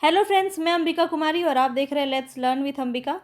Hello friends, मैं अंबिका कुमारी और आप देख रहे हैं लेट्स लर्न विथ अंबिका।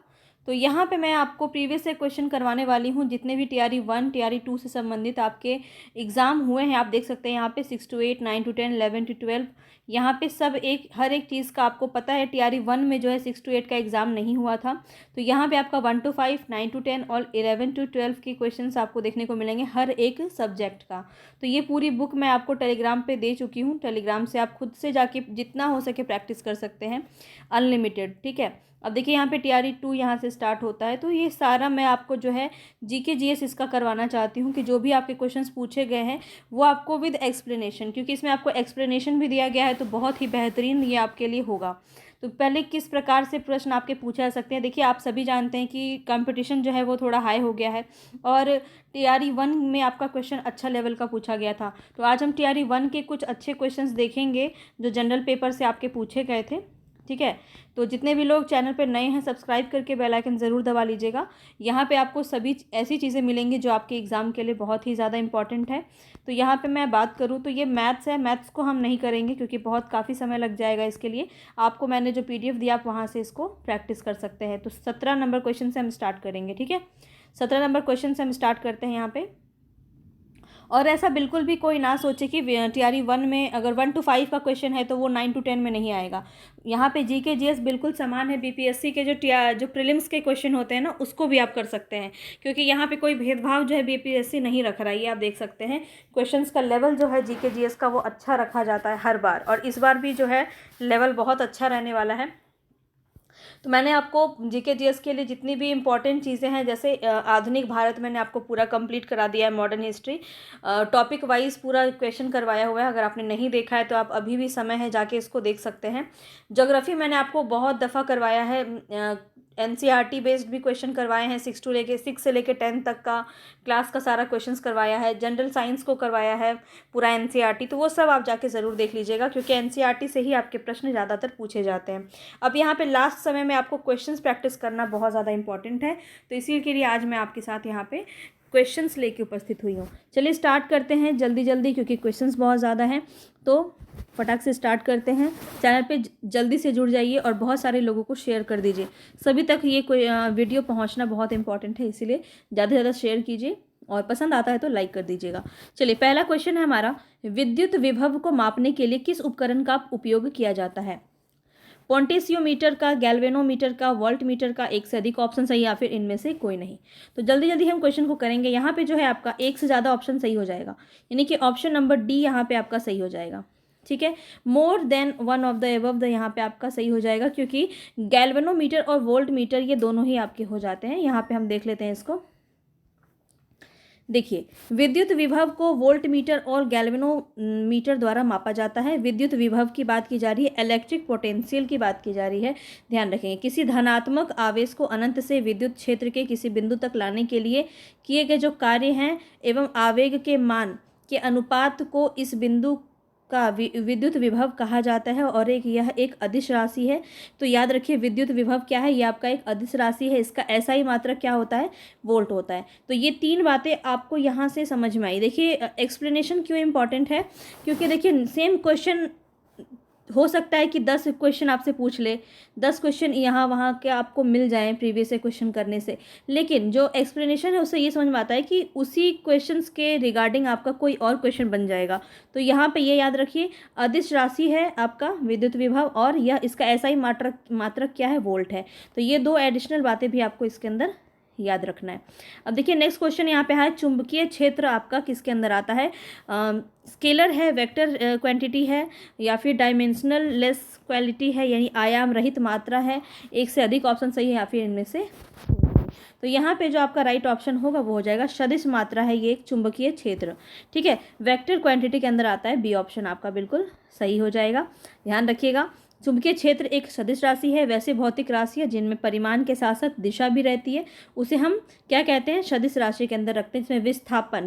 तो यहाँ पे मैं आपको प्रीवियस से क्वेश्चन करवाने वाली हूँ। जितने भी टीआरई 1 टीआरई 2 से संबंधित आपके एग्ज़ाम हुए हैं, आप देख सकते हैं यहाँ पे 6 to 8, 9 to 10, 11 to 12, यहाँ पे सब हर एक चीज़ का आपको पता है। टीआरई 1 में जो है 6 to 8 का एग्ज़ाम नहीं हुआ था, तो यहाँ पे आपका 1 to 5, 9 to 10 और 11 to 12 के क्वेश्चन आपको देखने को मिलेंगे हर एक सब्जेक्ट का। तो ये पूरी बुक मैं आपको टेलीग्राम पे दे चुकी हूँ। टेलीग्राम से आप खुद से जाके जितना हो सके प्रैक्टिस कर सकते हैं, अनलिमिटेड। ठीक है, अब देखिए यहाँ पे टीआरई 2 यहाँ से स्टार्ट होता है। तो ये सारा मैं आपको जो है जीके जीएस इसका करवाना चाहती हूँ कि जो भी आपके क्वेश्चंस पूछे गए हैं वो आपको विद एक्सप्लेनेशन, क्योंकि इसमें आपको एक्सप्लेनेशन भी दिया गया है, तो बहुत ही बेहतरीन ये आपके लिए होगा। तो पहले किस प्रकार से प्रश्न आपके पूछे जा सकते हैं। देखिए, आप सभी जानते हैं कि कंपटीशन जो है वो थोड़ा हाई हो गया है और टीआरई 1 में आपका क्वेश्चन अच्छा लेवल का पूछा गया था। तो आज हम टीआरई 1 के कुछ अच्छे क्वेश्चंस देखेंगे जो जनरल पेपर से आपके पूछे गए थे। ठीक है, तो जितने भी लोग चैनल पर नए हैं सब्सक्राइब करके बेल आइकन ज़रूर दबा लीजिएगा। यहाँ पे आपको सभी ऐसी चीज़ें मिलेंगी जो आपके एग्ज़ाम के लिए बहुत ही ज़्यादा इंपॉर्टेंट है। तो यहाँ पे मैं बात करूँ तो ये मैथ्स है। मैथ्स को हम नहीं करेंगे क्योंकि बहुत काफ़ी समय लग जाएगा इसके लिए। आपको मैंने जो पीडीएफ दिया आप वहाँ से इसको प्रैक्टिस कर सकते हैं। तो 17 नंबर क्वेश्चन से हम स्टार्ट करेंगे। ठीक है, 17 नंबर क्वेश्चन से हम स्टार्ट करते हैं यहाँ पे। और ऐसा बिल्कुल भी कोई ना सोचे कि टीआरई 1 में अगर 1 to 5 का क्वेश्चन है तो वो 9 to 10 में नहीं आएगा। यहाँ पे जीके जीएस बिल्कुल समान है। बीपीएससी के जो प्रीलिम्स के क्वेश्चन होते हैं ना, उसको भी आप कर सकते हैं, क्योंकि यहाँ पे कोई भेदभाव जो है बीपीएससी नहीं रख रहा है। ये आप देख सकते हैं क्वेश्चंस का लेवल जो है जीके जीएस का वो अच्छा रखा जाता है हर बार, और इस बार भी जो है लेवल बहुत अच्छा रहने वाला है। तो मैंने आपको जीके जीएस के लिए जितनी भी इम्पॉर्टेंट चीज़ें हैं, जैसे आधुनिक भारत मैंने आपको पूरा कंप्लीट करा दिया है। मॉडर्न हिस्ट्री टॉपिक वाइज पूरा क्वेश्चन करवाया हुआ है। अगर आपने नहीं देखा है तो आप अभी भी समय है, जाके इसको देख सकते हैं। ज्योग्राफी मैंने आपको बहुत दफ़ा करवाया है। एनसीईआरटी बेस्ड भी क्वेश्चन करवाए हैं। 6 से लेके 10 तक का क्लास का सारा क्वेश्चंस करवाया है। जनरल साइंस को करवाया है पूरा एनसीईआरटी, तो वो सब आप जाके ज़रूर देख लीजिएगा, क्योंकि एनसीईआरटी से ही आपके प्रश्न ज़्यादातर पूछे जाते हैं। अब यहाँ पे लास्ट समय में आपको क्वेश्चंस प्रैक्टिस करना बहुत ज़्यादा इंपॉर्टेंट है, तो इसी के लिए आज मैं आपके साथ यहाँ पे क्वेश्चंस लेके उपस्थित हुई हूँ। चलिए स्टार्ट करते हैं जल्दी जल्दी, क्योंकि क्वेश्चंस बहुत ज़्यादा हैं, तो फटाक से स्टार्ट करते हैं। चैनल पे जल्दी से जुड़ जाइए और बहुत सारे लोगों को शेयर कर दीजिए। सभी तक ये वीडियो पहुंचना बहुत इंपॉर्टेंट है, इसीलिए ज़्यादा से ज़्यादा शेयर कीजिए और पसंद आता है तो लाइक कर दीजिएगा। चलिए, पहला क्वेश्चन है हमारा, विद्युत विभव को मापने के लिए किस उपकरण का उपयोग किया जाता है। पोटेंशियोमीटर का, गैल्वेनोमीटर का, वोल्ट मीटर का, एक से अधिक ऑप्शन सही या फिर इनमें से कोई नहीं। तो जल्दी जल्दी हम क्वेश्चन को करेंगे। यहाँ पे जो है आपका एक से ज़्यादा ऑप्शन सही हो जाएगा, यानी कि ऑप्शन नंबर डी यहाँ पे आपका सही हो जाएगा। ठीक है, मोर than one of the above the यहाँ पे आपका सही हो जाएगा, क्योंकि गैल्वेनोमीटर और वोल्ट मीटर ये दोनों ही आपके हो जाते हैं। यहाँ पे हम देख लेते हैं इसको। देखिए, विद्युत विभव को वोल्ट मीटर और गैल्वेनोमीटर द्वारा मापा जाता है। विद्युत विभव की बात की जा रही है, इलेक्ट्रिक पोटेंशियल की बात की जा रही है। ध्यान रखेंगे, किसी धनात्मक आवेश को अनंत से विद्युत क्षेत्र के किसी बिंदु तक लाने के लिए किए गए जो कार्य हैं एवं आवेग के मान के अनुपात को इस बिंदु का विद्युत विभव कहा जाता है, और यह एक अदिश राशि है। तो याद रखिए, विद्युत विभव क्या है, ये आपका एक अदिश राशि है। इसका एसआई मात्रक क्या होता है, वोल्ट होता है। तो ये तीन बातें आपको यहाँ से समझ में आई। देखिए, एक्सप्लेनेशन क्यों इंपॉर्टेंट है, क्योंकि देखिए सेम क्वेश्चन हो सकता है कि 10 क्वेश्चन आपसे पूछ ले, 10 क्वेश्चन यहाँ वहाँ के आपको मिल जाएं प्रीवियस क्वेश्चन करने से, लेकिन जो एक्सप्लेनेशन है उससे ये समझ में आता है कि उसी क्वेश्चंस के रिगार्डिंग आपका कोई और क्वेश्चन बन जाएगा। तो यहाँ पे ये याद रखिए, अदिश राशि है आपका विद्युत विभव, और यह इसका एसआई मात्रक क्या है, वोल्ट है। तो ये दो एडिशनल बातें भी आपको इसके अंदर याद रखना है। अब देखिए नेक्स्ट क्वेश्चन यहाँ पे है, चुंबकीय क्षेत्र आपका किसके अंदर आता है। स्केलर है, वेक्टर क्वांटिटी है, या फिर डायमेंशनल लेस क्वालिटी है, यानी आयाम रहित मात्रा है, एक से अधिक ऑप्शन सही है, या फिर इनमें से। तो यहाँ पे जो आपका राइट ऑप्शन होगा वो हो जाएगा सदिश मात्रा है ये एक चुंबकीय क्षेत्र। ठीक है, वेक्टर क्वांटिटी के अंदर आता है, बी ऑप्शन आपका बिल्कुल सही हो जाएगा। ध्यान रखिएगा, चुंबकीय क्षेत्र एक सदिश राशि है। वैसे भौतिक राशि है जिनमें परिमाण के साथ साथ दिशा भी रहती है, उसे हम क्या कहते हैं, सदिश राशि के अंदर रखते हैं। इसमें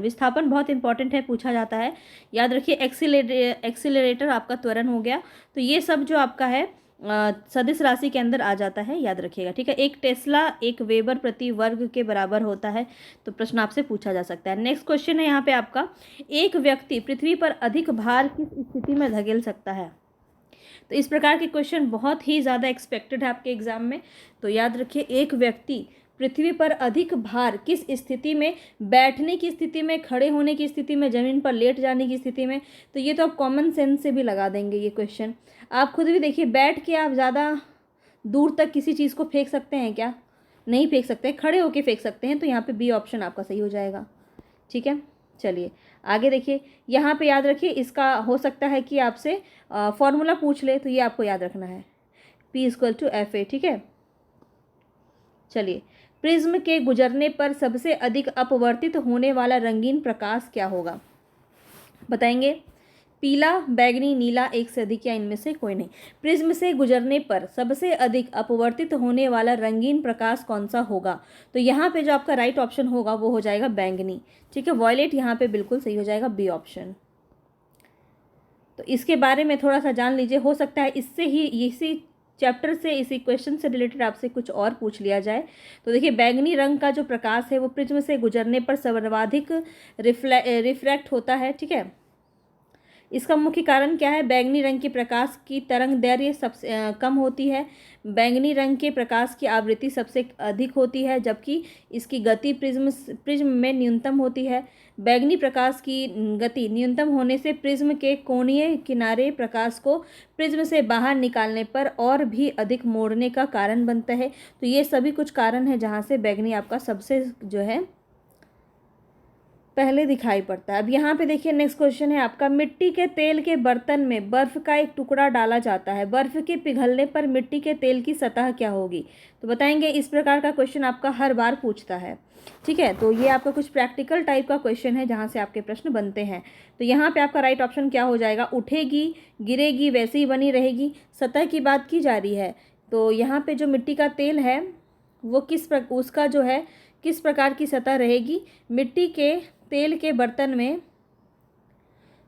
विस्थापन बहुत इंपॉर्टेंट है, पूछा जाता है। याद रखिए, एक्सीलरेटर आपका त्वरण हो गया। तो ये सब जो आपका है सदिश राशि के अंदर आ जाता है, याद रखिएगा। ठीक है, एक टेस्ला 1 वेबर प्रति वर्ग के बराबर होता है। तो प्रश्न आपसे पूछा जा सकता है। नेक्स्ट क्वेश्चन है यहाँ पे आपका, एक व्यक्ति पृथ्वी पर अधिक भार किस स्थिति में धकेल सकता है। तो इस प्रकार के क्वेश्चन बहुत ही ज़्यादा एक्सपेक्टेड है आपके एग्जाम में। तो याद रखिए, एक व्यक्ति पृथ्वी पर अधिक भार किस स्थिति में, बैठने की स्थिति में, खड़े होने की स्थिति में, ज़मीन पर लेट जाने की स्थिति में। तो ये तो आप कॉमन सेंस से भी लगा देंगे ये क्वेश्चन। आप खुद भी देखिए, बैठ के आप ज़्यादा दूर तक किसी चीज़ को फेंक सकते हैं क्या? नहीं फेंक सकते, खड़े होके फेंक सकते हैं। तो यहाँ पे बी ऑप्शन आपका सही हो जाएगा। ठीक है, चलिए आगे देखिए। यहाँ पे याद रखिए, इसका हो सकता है कि आपसे फॉर्मूला पूछ ले, तो ये आपको याद रखना है, P=FA। ठीक है, चलिए। प्रिज्म के गुजरने पर सबसे अधिक अपवर्तित होने वाला रंगीन प्रकाश क्या होगा? बताएंगे। पीला, बैगनी, नीला, एक से अधिक या इनमें से कोई नहीं। प्रिज्म से गुजरने पर सबसे अधिक अपवर्तित होने वाला रंगीन प्रकाश कौन सा होगा? तो यहाँ पे जो आपका राइट ऑप्शन होगा वो हो जाएगा बैंगनी। ठीक है, वॉयलेट यहाँ पे बिल्कुल सही हो जाएगा, बी ऑप्शन। तो इसके बारे में थोड़ा सा जान लीजिए, हो सकता है इससे ही, इसी चैप्टर से, इसी क्वेश्चन से रिलेटेड आपसे कुछ और पूछ लिया जाए। तो देखिए, बैंगनी रंग का जो प्रकाश है वो प्रिज्म से गुजरने पर सर्वाधिक रिफ्रैक्ट होता है। ठीक है, इसका मुख्य कारण क्या है? बैंगनी रंग के प्रकाश की तरंग दैर्घ्य सबसे कम होती है। बैंगनी रंग के प्रकाश की आवृत्ति सबसे अधिक होती है, जबकि इसकी गति प्रिज्म में न्यूनतम होती है। बैंगनी प्रकाश की गति न्यूनतम होने से प्रिज्म के कोणीय किनारे प्रकाश को प्रिज्म से बाहर निकालने पर और भी अधिक मोड़ने का कारण बनता है। तो ये सभी कुछ कारण है जहाँ से बैंगनी आपका सबसे जो है पहले दिखाई पड़ता है। अब यहाँ पे देखिए, नेक्स्ट क्वेश्चन है आपका, मिट्टी के तेल के बर्तन में बर्फ का एक टुकड़ा डाला जाता है, बर्फ के पिघलने पर मिट्टी के तेल की सतह क्या होगी? तो बताएंगे। इस प्रकार का क्वेश्चन आपका हर बार पूछता है। ठीक है, तो ये आपका कुछ प्रैक्टिकल टाइप का क्वेश्चन है जहाँ से आपके प्रश्न बनते हैं। तो यहाँ पे आपका राइट ऑप्शन क्या हो जाएगा? उठेगी, गिरेगी, वैसे ही बनी रहेगी। सतह की बात की जा रही है, तो यहाँ पे जो मिट्टी का तेल है वो उसका जो है किस प्रकार की सतह रहेगी? मिट्टी के तेल के बर्तन में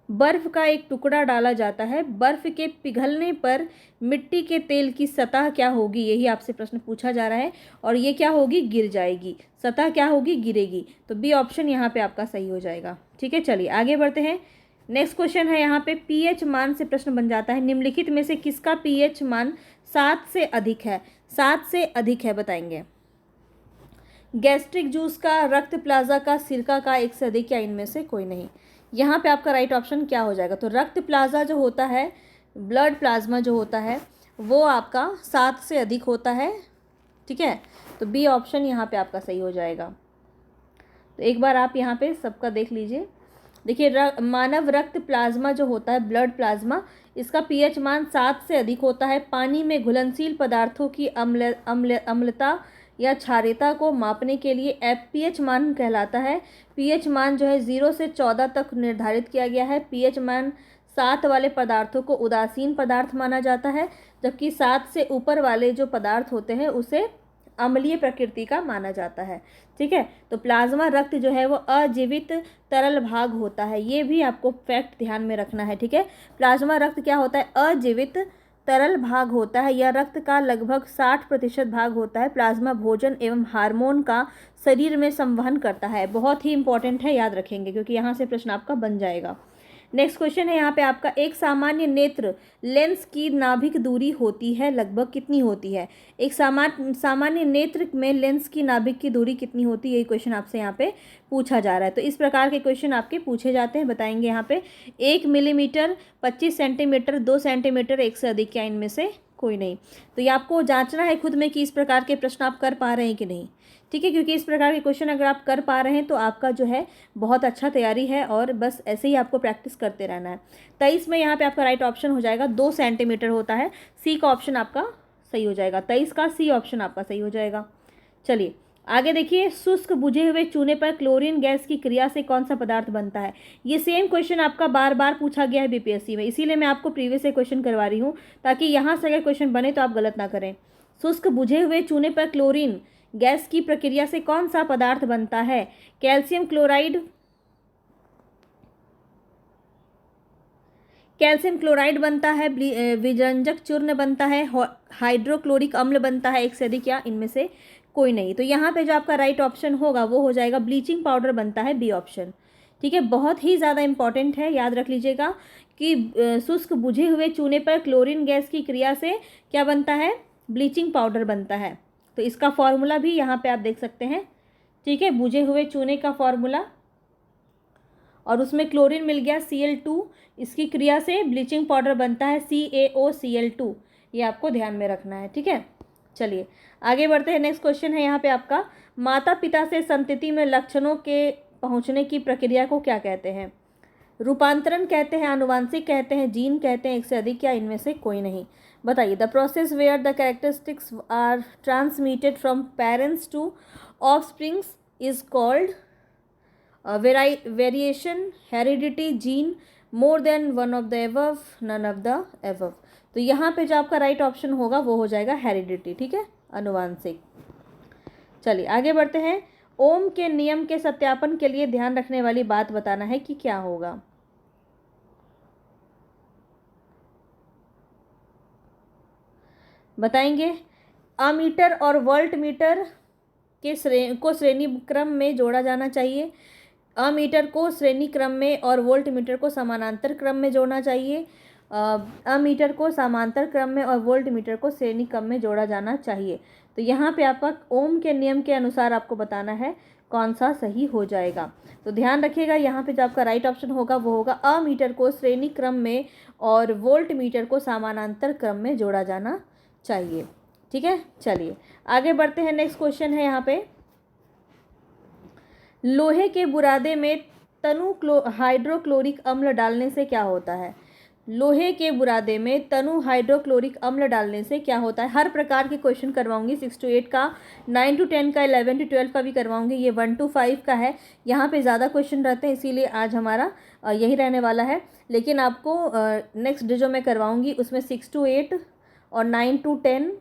बर्फ का एक टुकड़ा डाला जाता है, बर्फ के पिघलने पर मिट्टी के तेल की सतह क्या होगी? यही आपसे प्रश्न पूछा जा रहा है। और ये क्या होगी? गिर जाएगी। सतह क्या होगी? गिरेगी। तो बी ऑप्शन यहाँ पे आपका सही हो जाएगा। ठीक है, चलिए आगे बढ़ते हैं। नेक्स्ट क्वेश्चन है यहाँ पे, पीएच मान से प्रश्न बन जाता है। निम्नलिखित में से किसका पीएच मान 7 से अधिक है? 7 से अधिक है, बताएंगे। गैस्ट्रिक जूस का, रक्त प्लाज्मा का, सिरका का, एक से अधिक या इनमें से कोई नहीं। यहाँ पे आपका राइट ऑप्शन क्या हो जाएगा? तो रक्त प्लाज्मा जो होता है, ब्लड प्लाज्मा जो होता है, वो आपका 7 से अधिक होता है। ठीक है, तो बी ऑप्शन यहाँ पे आपका सही हो जाएगा। तो एक बार आप यहाँ पे सबका देख लीजिए। देखिए, मानव रक्त प्लाज्मा जो होता है, ब्लड प्लाज्मा, इसका पीएच मान 7 से अधिक होता है। पानी में घुलनशील पदार्थों की अम्लता या क्षारीयता को मापने के लिए पीएच मान कहलाता है। पीएच मान जो है 0 से 14 तक निर्धारित किया गया है। पीएच मान 7 वाले पदार्थों को उदासीन पदार्थ माना जाता है, जबकि 7 से ऊपर वाले जो पदार्थ होते हैं उसे अम्लीय प्रकृति का माना जाता है। ठीक है, तो प्लाज्मा रक्त जो है वो अजीवित तरल भाग होता है। ये भी आपको फैक्ट ध्यान में रखना है। ठीक है, प्लाज्मा रक्त क्या होता है? अजीवित तरल भाग होता है। यह रक्त का लगभग 60% भाग होता है। प्लाज्मा भोजन एवं हार्मोन का शरीर में संवहन करता है। बहुत ही इंपॉर्टेंट है, याद रखेंगे, क्योंकि यहाँ से प्रश्न आपका बन जाएगा। नेक्स्ट क्वेश्चन है यहाँ पे आपका, एक सामान्य नेत्र लेंस की नाभिक दूरी होती है लगभग कितनी होती है? एक सामान्य नेत्र में लेंस की नाभिक की दूरी कितनी होती है? ये क्वेश्चन आपसे यहाँ पे पूछा जा रहा है। तो इस प्रकार के क्वेश्चन आपके पूछे जाते हैं, बताएंगे यहाँ पे। 1 मिलीमीटर, 25 सेंटीमीटर, 2 सेंटीमीटर, एक से अधिक या इनमें से कोई नहीं। तो ये आपको जांचना है खुद में कि इस प्रकार के प्रश्न आप कर पा रहे हैं कि नहीं। ठीक है, क्योंकि इस प्रकार के क्वेश्चन अगर आप कर पा रहे हैं तो आपका जो है बहुत अच्छा तैयारी है, और बस ऐसे ही आपको प्रैक्टिस करते रहना है। 23 में यहाँ पे आपका राइट ऑप्शन हो जाएगा 2 सेंटीमीटर होता है। सी का ऑप्शन आपका सही हो जाएगा। 23 का सी ऑप्शन आपका सही हो जाएगा। चलिए आगे देखिए, शुष्क बुझे हुए चूने पर क्लोरीन गैस की क्रिया से कौन सा पदार्थ बनता है? ये सेम क्वेश्चन आपका बार बार पूछा गया है बीपीएससी में, इसीलिए मैं आपको प्रीवियस से क्वेश्चन करवा रही हूँ, ताकि यहाँ से अगर क्वेश्चन बने तो आप गलत ना करें। शुष्क बुझे हुए चूने पर क्लोरीन गैस की प्रक्रिया से कौन सा पदार्थ बनता है? कैल्शियम क्लोराइड बनता है, विरंजक चूर्ण बनता है, हाइड्रोक्लोरिक अम्ल बनता है, एक से अधिक या इनमें से कोई नहीं। तो यहाँ पे जो आपका राइट ऑप्शन होगा वो हो जाएगा ब्लीचिंग पाउडर बनता है, बी ऑप्शन। ठीक है, बहुत ही ज़्यादा इंपॉर्टेंट है, याद रख लीजिएगा। कि शुष्क बुझे हुए चूने पर क्लोरीन गैस की क्रिया से क्या बनता है, ब्लीचिंग पाउडर बनता है। तो इसका फॉर्मूला भी यहाँ पे आप देख सकते हैं, ठीक है, बुझे हुए चूने का फॉर्मूला और उसमें क्लोरीन मिल गया Cl2, इसकी क्रिया से ब्लीचिंग पाउडर बनता है CaOCl2। ये आपको ध्यान में रखना है, ठीक है। चलिए आगे बढ़ते हैं। नेक्स्ट क्वेश्चन है यहाँ पे आपका, माता पिता से संतति में लक्षणों के पहुँचने की प्रक्रिया को क्या कहते हैं? रूपांतरण कहते हैं, आनुवांशिक कहते हैं, जीन कहते हैं, एक से अधिक, या इनमें से कोई नहीं? बताइए। The process where the characteristics are transmitted from parents to offsprings is called variation, heredity, gene, more than one of the above, none of the above. तो यहाँ पे जो आपका राइट ऑप्शन होगा वो हो जाएगा हेरिडिटी, ठीक है, अनुवांशिक। चलिए आगे बढ़ते हैं। ओम के नियम के सत्यापन के लिए ध्यान रखने वाली बात बताना है कि क्या होगा। बताएंगे। अमीटर और वोल्ट मीटर के श्रेणी क्रम में जोड़ा जाना चाहिए। अमीटर को श्रेणी क्रम में और वोल्ट मीटर को समानांतर क्रम में जोड़ना चाहिए। अमीटर को समांतर क्रम में और वोल्ट मीटर को श्रेणी क्रम में जोड़ा जाना चाहिए। तो यहाँ पे आपका ओम के नियम के अनुसार आपको बताना है कौन सा सही हो जाएगा। तो ध्यान रखिएगा, यहाँ पे जो आपका राइट ऑप्शन होगा वो होगा अमीटर को श्रेणी क्रम में और वोल्ट मीटर को समानांतर क्रम में जोड़ा जाना चाहिए, ठीक है। चलिए आगे बढ़ते हैं। नेक्स्ट क्वेश्चन है यहाँ पे, लोहे के बुरादे में तनु हाइड्रोक्लोरिक अम्ल डालने से क्या होता है? लोहे के बुरादे में तनु हाइड्रोक्लोरिक अम्ल डालने से क्या होता है? हर प्रकार के क्वेश्चन करवाऊंगी, 6 to 8 का, 9 to 10 का, 11 to 12 का भी करवाऊंगी। ये 1 to 5 का है, यहाँ पे ज़्यादा क्वेश्चन रहते हैं इसीलिए आज हमारा यही रहने वाला है। लेकिन आपको नेक्स्ट डे जो मैं करवाऊंगी उसमें 6 to 8 और 9 to 10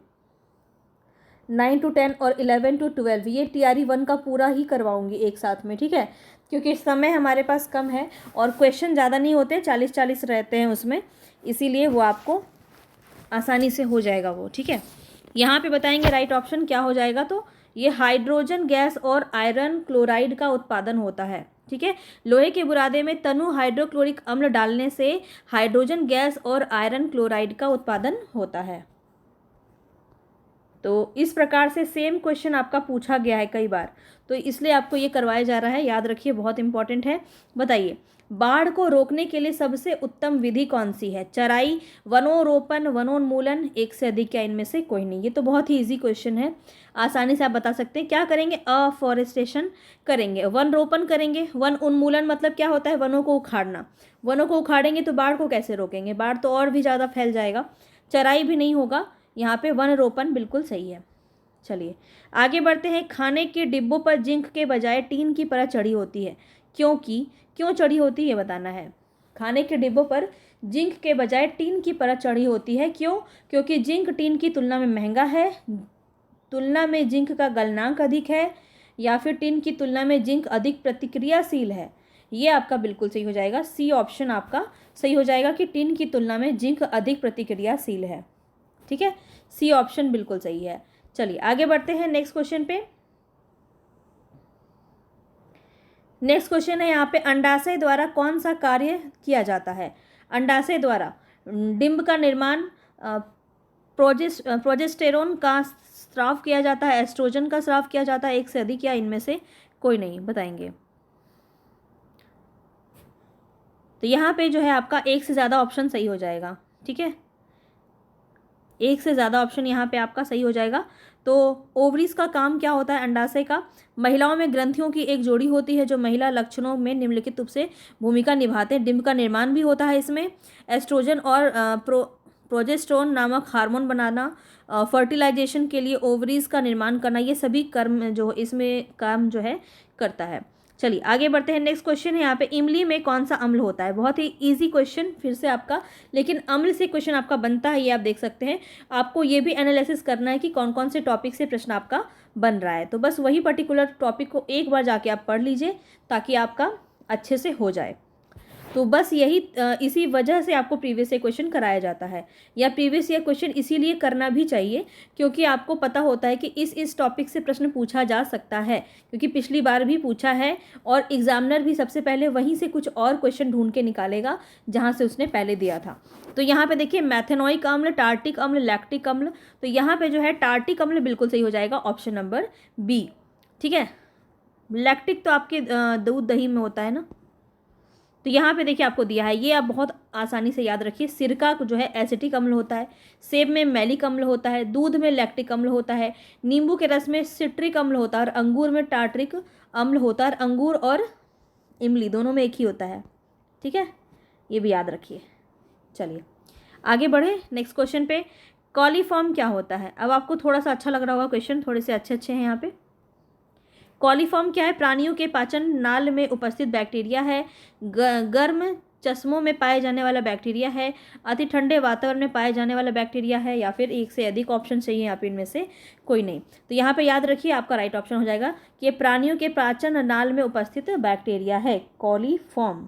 और 11 to 12 ये TRE 1 का पूरा ही करवाऊंगी एक साथ में, ठीक है, क्योंकि समय हमारे पास कम है और क्वेश्चन ज़्यादा नहीं होते, 40-40 रहते हैं उसमें, इसीलिए वो आपको आसानी से हो जाएगा वो, ठीक है। यहाँ पे बताएंगे राइट ऑप्शन क्या हो जाएगा। तो ये हाइड्रोजन गैस और आयरन क्लोराइड का उत्पादन होता है, ठीक है। लोहे के बुरादे में तनु हाइड्रोक्लोरिक अम्ल डालने से हाइड्रोजन गैस और आयरन क्लोराइड का उत्पादन होता है। तो इस प्रकार से सेम क्वेश्चन आपका पूछा गया है कई बार, तो इसलिए आपको ये करवाया जा रहा है, याद रखिए, बहुत इंपॉर्टेंट है। बताइए, बाढ़ को रोकने के लिए सबसे उत्तम विधि कौन सी है? चराई, वनोरोपण, वनोन्मूलन, एक से अधिक, या इनमें से कोई नहीं? ये तो बहुत ही इजी क्वेश्चन है, आसानी से आप बता सकते हैं। क्या करेंगे? अफॉरेस्टेशन करेंगे, वन रोपण करेंगे। वन उन्मूलन मतलब क्या होता है? वनों को उखाड़ना। वनों को उखाड़ेंगे तो बाढ़ को कैसे रोकेंगे? बाढ़ तो और भी ज़्यादा फैल जाएगा। चराई भी नहीं होगा, यहाँ पे वन रोपण बिल्कुल सही है। चलिए आगे बढ़ते हैं। खाने के डिब्बों पर जिंक के बजाय टीन की परत चढ़ी होती है, क्यों चढ़ी होती है बताना है। खाने के डिब्बों पर जिंक के बजाय टीन की परत चढ़ी होती है, क्यों? क्योंकि जिंक टीन की तुलना में महंगा है, तुलना में जिंक का गलनांक अधिक है, या फिर टीन की तुलना में जिंक अधिक प्रतिक्रियाशील है। ये आपका बिल्कुल सही हो जाएगा, सी ऑप्शन आपका सही हो जाएगा कि टीन की तुलना में जिंक अधिक प्रतिक्रियाशील है, ठीक है, सी ऑप्शन बिल्कुल सही है। चलिए आगे बढ़ते हैं नेक्स्ट क्वेश्चन पे। नेक्स्ट क्वेश्चन है यहाँ पे, अंडाशय द्वारा कौन सा कार्य किया जाता है? अंडाशय द्वारा डिंब का निर्माण, प्रोजेस्टेरोन का स्राव किया जाता है, एस्ट्रोजन का स्राव किया जाता है, एक से अधिक, या इनमें से कोई नहीं? बताएंगे। तो यहाँ पे जो है आपका एक से ज़्यादा ऑप्शन सही हो जाएगा, ठीक है, एक से ज़्यादा ऑप्शन यहाँ पे आपका सही हो जाएगा। तो ओवरीज का काम क्या होता है? अंडाशय का महिलाओं में ग्रंथियों की एक जोड़ी होती है जो महिला लक्षणों में निम्नलिखित रूप से भूमिका निभाते हैं। डिंब का निर्माण भी होता है इसमें, एस्ट्रोजन और प्रोजेस्टेरोन नामक हार्मोन बनाना, फर्टिलाइजेशन के लिए ओवरीज का निर्माण करना, ये सभी कर्म जो इसमें काम जो है करता है। चलिए आगे बढ़ते हैं। नेक्स्ट क्वेश्चन है यहाँ पे, इमली में कौन सा अम्ल होता है? बहुत ही इजी क्वेश्चन फिर से आपका, लेकिन अम्ल से क्वेश्चन आपका बनता है, ये आप देख सकते हैं। आपको ये भी एनालिसिस करना है कि कौन कौन से टॉपिक से प्रश्न आपका बन रहा है, तो बस वही पर्टिकुलर टॉपिक को एक बार जाके आप पढ़ लीजिए ताकि आपका अच्छे से हो जाए। तो बस यही इसी वजह से आपको प्रीवियस ईयर क्वेश्चन कराया जाता है, या प्रीवियस ईयर क्वेश्चन इसीलिए करना भी चाहिए क्योंकि आपको पता होता है कि इस टॉपिक से प्रश्न पूछा जा सकता है, क्योंकि पिछली बार भी पूछा है और एग्जामिनर भी सबसे पहले वहीं से कुछ और क्वेश्चन ढूंढ के निकालेगा जहाँ से उसने पहले दिया था। तो यहाँ पे देखिए मेथेनोइक अम्ल, टार्टिक अम्ल, लैक्टिक अम्ल, तो यहाँ पे जो है टार्टिक अम्ल बिल्कुल सही हो जाएगा, ऑप्शन नंबर बी। ठीक है, लैक्टिक तो आपके दूध दही में होता है ना। तो यहाँ पे देखिए आपको दिया है, ये आप बहुत आसानी से याद रखिए। सिरका जो है एसिटिक अम्ल होता है, सेब में मैलिक अम्ल होता है, दूध में लैक्टिक अम्ल होता है, नींबू के रस में सिट्रिक अम्ल होता है और अंगूर में टार्ट्रिक अम्ल होता है। अंगूर और इमली दोनों में एक ही होता है। ठीक है, ये भी याद रखिए। चलिए आगे बढ़े नेक्स्ट क्वेश्चन पे। कॉलीफॉर्म क्या होता है? अब आपको थोड़ा सा अच्छा लग रहा होगा क्वेश्चन, थोड़े से अच्छे हैं यहाँ पे। कॉलीफॉर्म क्या है? प्राणियों के पाचन नाल में उपस्थित बैक्टीरिया है, गर्म चश्मों में पाए जाने वाला बैक्टीरिया है, अति ठंडे वातावरण में पाए जाने वाला बैक्टीरिया है, या फिर एक से अधिक ऑप्शन चाहिए यहाँ पे, इनमें से कोई नहीं। तो यहाँ पे याद रखिए आपका राइट ऑप्शन हो जाएगा कि प्राणियों के पाचन नाल में उपस्थित बैक्टीरिया है कॉलीफॉर्म।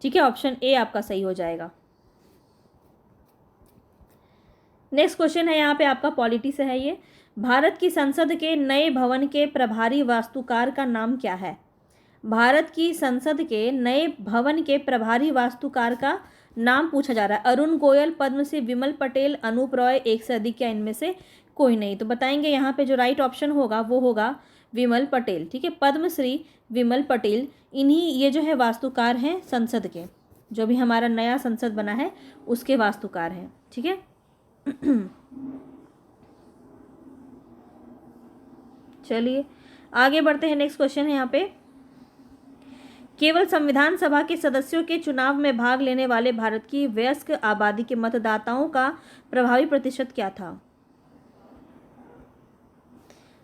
ठीक है, ऑप्शन ए आपका सही हो जाएगा। नेक्स्ट क्वेश्चन है यहाँ पे आपका पॉलिटी से है ये। भारत की संसद के नए भवन के प्रभारी वास्तुकार का नाम क्या है? भारत की संसद के नए भवन के प्रभारी वास्तुकार का नाम पूछा जा रहा है। अरुण गोयल, पद्मश्री विमल पटेल, अनूप रॉय, एक से अधिक, या इनमें से कोई नहीं? तो बताएंगे यहाँ पे जो राइट ऑप्शन होगा वो होगा विमल पटेल। ठीक है, पद्मश्री विमल पटेल, इन्हीं ये जो है वास्तुकार हैं संसद के, जो भी हमारा नया संसद बना है उसके वास्तुकार हैं। ठीक है चलिए आगे बढ़ते हैं। नेक्स्ट क्वेश्चन है यहाँ पे, केवल संविधान सभा के सदस्यों के चुनाव में भाग लेने वाले भारत की वयस्क आबादी के मतदाताओं का प्रभावी प्रतिशत क्या था?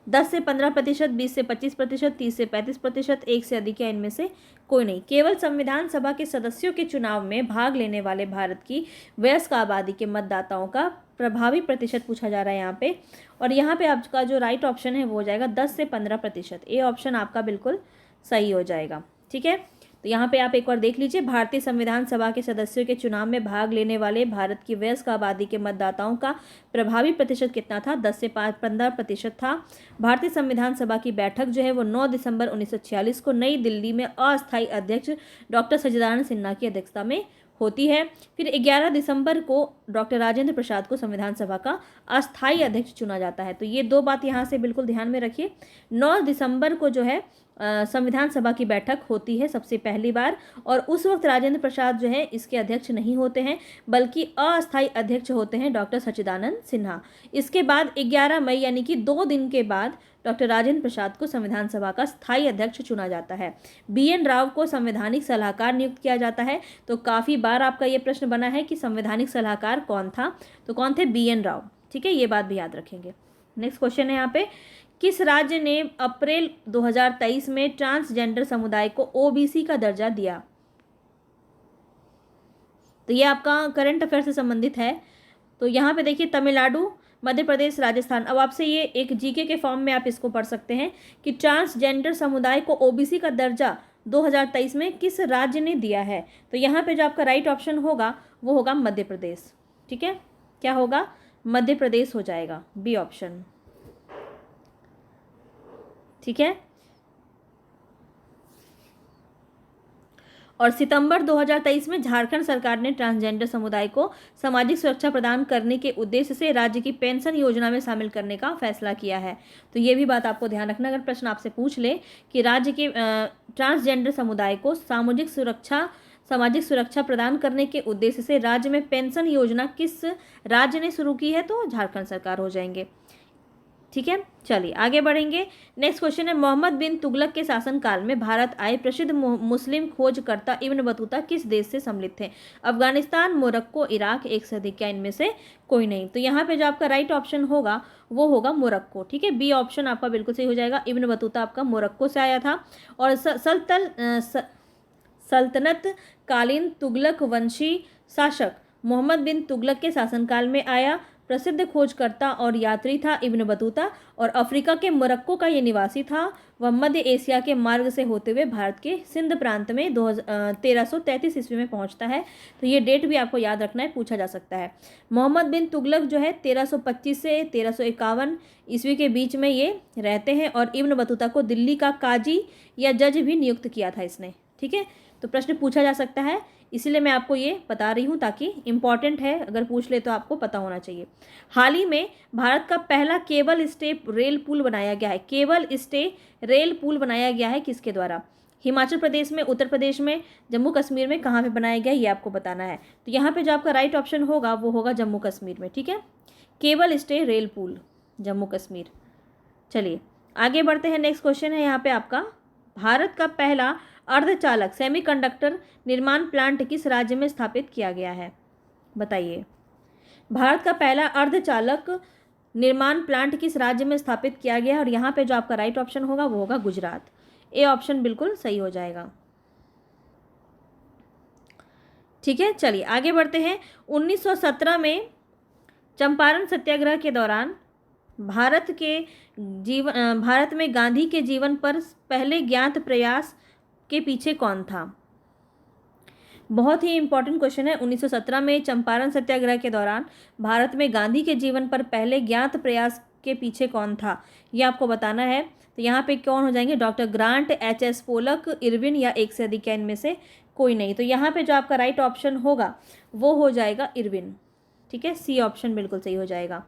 10 से 15%, 20 से 25%, 30 से 35%, एक से अधिक, या इनमें से कोई नहीं? केवल संविधान सभा के सदस्यों के चुनाव में भाग लेने वाले भारत की वयस्क आबादी के मतदाताओं का प्रभावी प्रतिशत पूछा जा रहा है यहाँ पे। और यहाँ पे आपका जो राइट ऑप्शन है वो हो जाएगा 10 से 15%। ए ऑप्शन आपका बिल्कुल सही हो जाएगा। ठीक है, तो यहाँ पे आप एक बार देख लीजिए, भारतीय संविधान सभा के सदस्यों के चुनाव में भाग लेने वाले भारत की वयस्क आबादी के मतदाताओं का प्रभावी प्रतिशत कितना था? 10 से 15% था। भारतीय संविधान सभा की बैठक जो है वो 9 दिसंबर 1946 को नई दिल्ली में अस्थायी अध्यक्ष डॉक्टर सच्चिदानंद सिन्हा की अध्यक्षता में होती है। फिर 11 दिसंबर को डॉक्टर राजेंद्र प्रसाद को संविधान सभा का अस्थायी अध्यक्ष चुना जाता है। तो ये दो बात यहाँ से बिल्कुल ध्यान में रखिए। 9 दिसंबर को जो है संविधान सभा की बैठक होती है सबसे पहली बार, और उस वक्त राजेंद्र प्रसाद जो है इसके अध्यक्ष नहीं होते हैं, बल्कि अस्थायी अध्यक्ष होते हैं डॉक्टर सच्चिदानंद सिन्हा। इसके बाद 11 मई यानी कि 2 दिन के बाद डॉक्टर राजेंद्र प्रसाद को संविधान सभा का स्थायी अध्यक्ष चुना जाता है। BN राव को संवैधानिक सलाहकार नियुक्त किया जाता है। तो काफ़ी बार आपका ये प्रश्न बना है कि संवैधानिक सलाहकार कौन था, तो कौन थे? BN राव। ठीक है, ये बात भी याद रखेंगे। नेक्स्ट क्वेश्चन है यहाँ पे, किस राज्य ने अप्रैल 2023 में ट्रांसजेंडर समुदाय को OBC का दर्जा दिया? तो ये आपका करंट अफेयर से संबंधित है। तो यहाँ पे देखिए, तमिलनाडु, मध्य प्रदेश, राजस्थान। अब आपसे ये एक GK के फॉर्म में आप इसको पढ़ सकते हैं कि ट्रांसजेंडर समुदाय को OBC का दर्जा 2023 में किस राज्य ने दिया है? तो यहाँ पे जो आपका राइट ऑप्शन होगा वो होगा मध्य प्रदेश। ठीक है, क्या होगा? मध्य प्रदेश हो जाएगा, बी ऑप्शन। ठीक है, और सितंबर 2023 में झारखंड सरकार ने ट्रांसजेंडर समुदाय को सामाजिक सुरक्षा प्रदान करने के उद्देश्य से राज्य की पेंशन योजना में शामिल करने का फैसला किया है। तो ये भी बात आपको ध्यान रखना, अगर प्रश्न आपसे पूछ ले कि राज्य के ट्रांसजेंडर समुदाय को सामाजिक सुरक्षा प्रदान करने के उद्देश्य से राज्य में पेंशन योजना किस राज्य ने शुरू की है, तो झारखंड सरकार हो जाएंगे। ठीक है, चलिए आगे बढ़ेंगे। नेक्स्ट क्वेश्चन है, मोहम्मद बिन तुगलक के शासनकाल में भारत आए प्रसिद्ध मुस्लिम खोजकर्ता इब्न बतूता किस देश से सम्मिलित थे? अफगानिस्तान, मोरक्को, इराक, एक से अधिक, क्या इनमें से कोई नहीं? तो यहाँ पे जो आपका राइट ऑप्शन होगा वो होगा मोरक्को। ठीक है, बी ऑप्शन आपका बिल्कुल सही हो जाएगा। इब्न बतूता आपका मोरक्को से आया था, और सल्तनत कालीन तुगलक वंशी शासक मोहम्मद बिन तुगलक के शासनकाल में आया। प्रसिद्ध खोजकर्ता और यात्री था इब्न बतूता, और अफ्रीका के मोरक्को का ये निवासी था। वह मध्य एशिया के मार्ग से होते हुए भारत के सिंध प्रांत में 1333 ईस्वी में पहुंचता है। तो ये डेट भी आपको याद रखना है, पूछा जा सकता है। मोहम्मद बिन तुगलक जो है 1325 से 1351 ईस्वी के बीच में ये रहते हैं, और इब्न बतूता को दिल्ली का काजी या जज भी नियुक्त किया था इसने। ठीक है, तो प्रश्न पूछा जा सकता है, इसीलिए मैं आपको ये बता रही हूँ ताकि इम्पॉर्टेंट है, अगर पूछ ले तो आपको पता होना चाहिए। हाल ही में भारत का पहला केबल स्टे रेल पुल बनाया गया है। केबल स्टे रेल पुल बनाया गया है किसके द्वारा? हिमाचल प्रदेश में, उत्तर प्रदेश में, जम्मू कश्मीर में, कहाँ पे बनाया गया ये आपको बताना है। तो यहाँ पे जो आपका राइट ऑप्शन होगा वो होगा जम्मू कश्मीर में। ठीक है, केबल स्टे रेल पुल जम्मू कश्मीर। चलिए आगे बढ़ते हैं। नेक्स्ट क्वेश्चन है यहाँ पे आपका, भारत का पहला अर्धचालक सेमीकंडक्टर निर्माण प्लांट किस राज्य में स्थापित किया गया है? बताइए, भारत का पहला अर्धचालक निर्माण प्लांट किस राज्य में स्थापित किया गया है? और यहाँ पे जो आपका राइट ऑप्शन होगा वो होगा गुजरात। ए ऑप्शन बिल्कुल सही हो जाएगा। ठीक है, चलिए आगे बढ़ते हैं। 1917 में चंपारण सत्याग्रह के दौरान भारत में गांधी के जीवन पर पहले ज्ञात प्रयास के पीछे कौन था? बहुत ही इंपॉर्टेंट क्वेश्चन है। 1917 में चंपारण सत्याग्रह के दौरान भारत में गांधी के जीवन पर पहले ज्ञात प्रयास के पीछे कौन था, ये आपको बताना है। तो यहाँ पे कौन हो जाएंगे? Doctor Grant, H S. Pollock, Irwin, या एक से अधिक या इनमें से कोई नहीं। तो यहाँ पे जो आपका राइट ऑप्शन होगा वो हो जाएगा इरविन। ठीक है, सी ऑप्शन बिल्कुल सही हो जाएगा।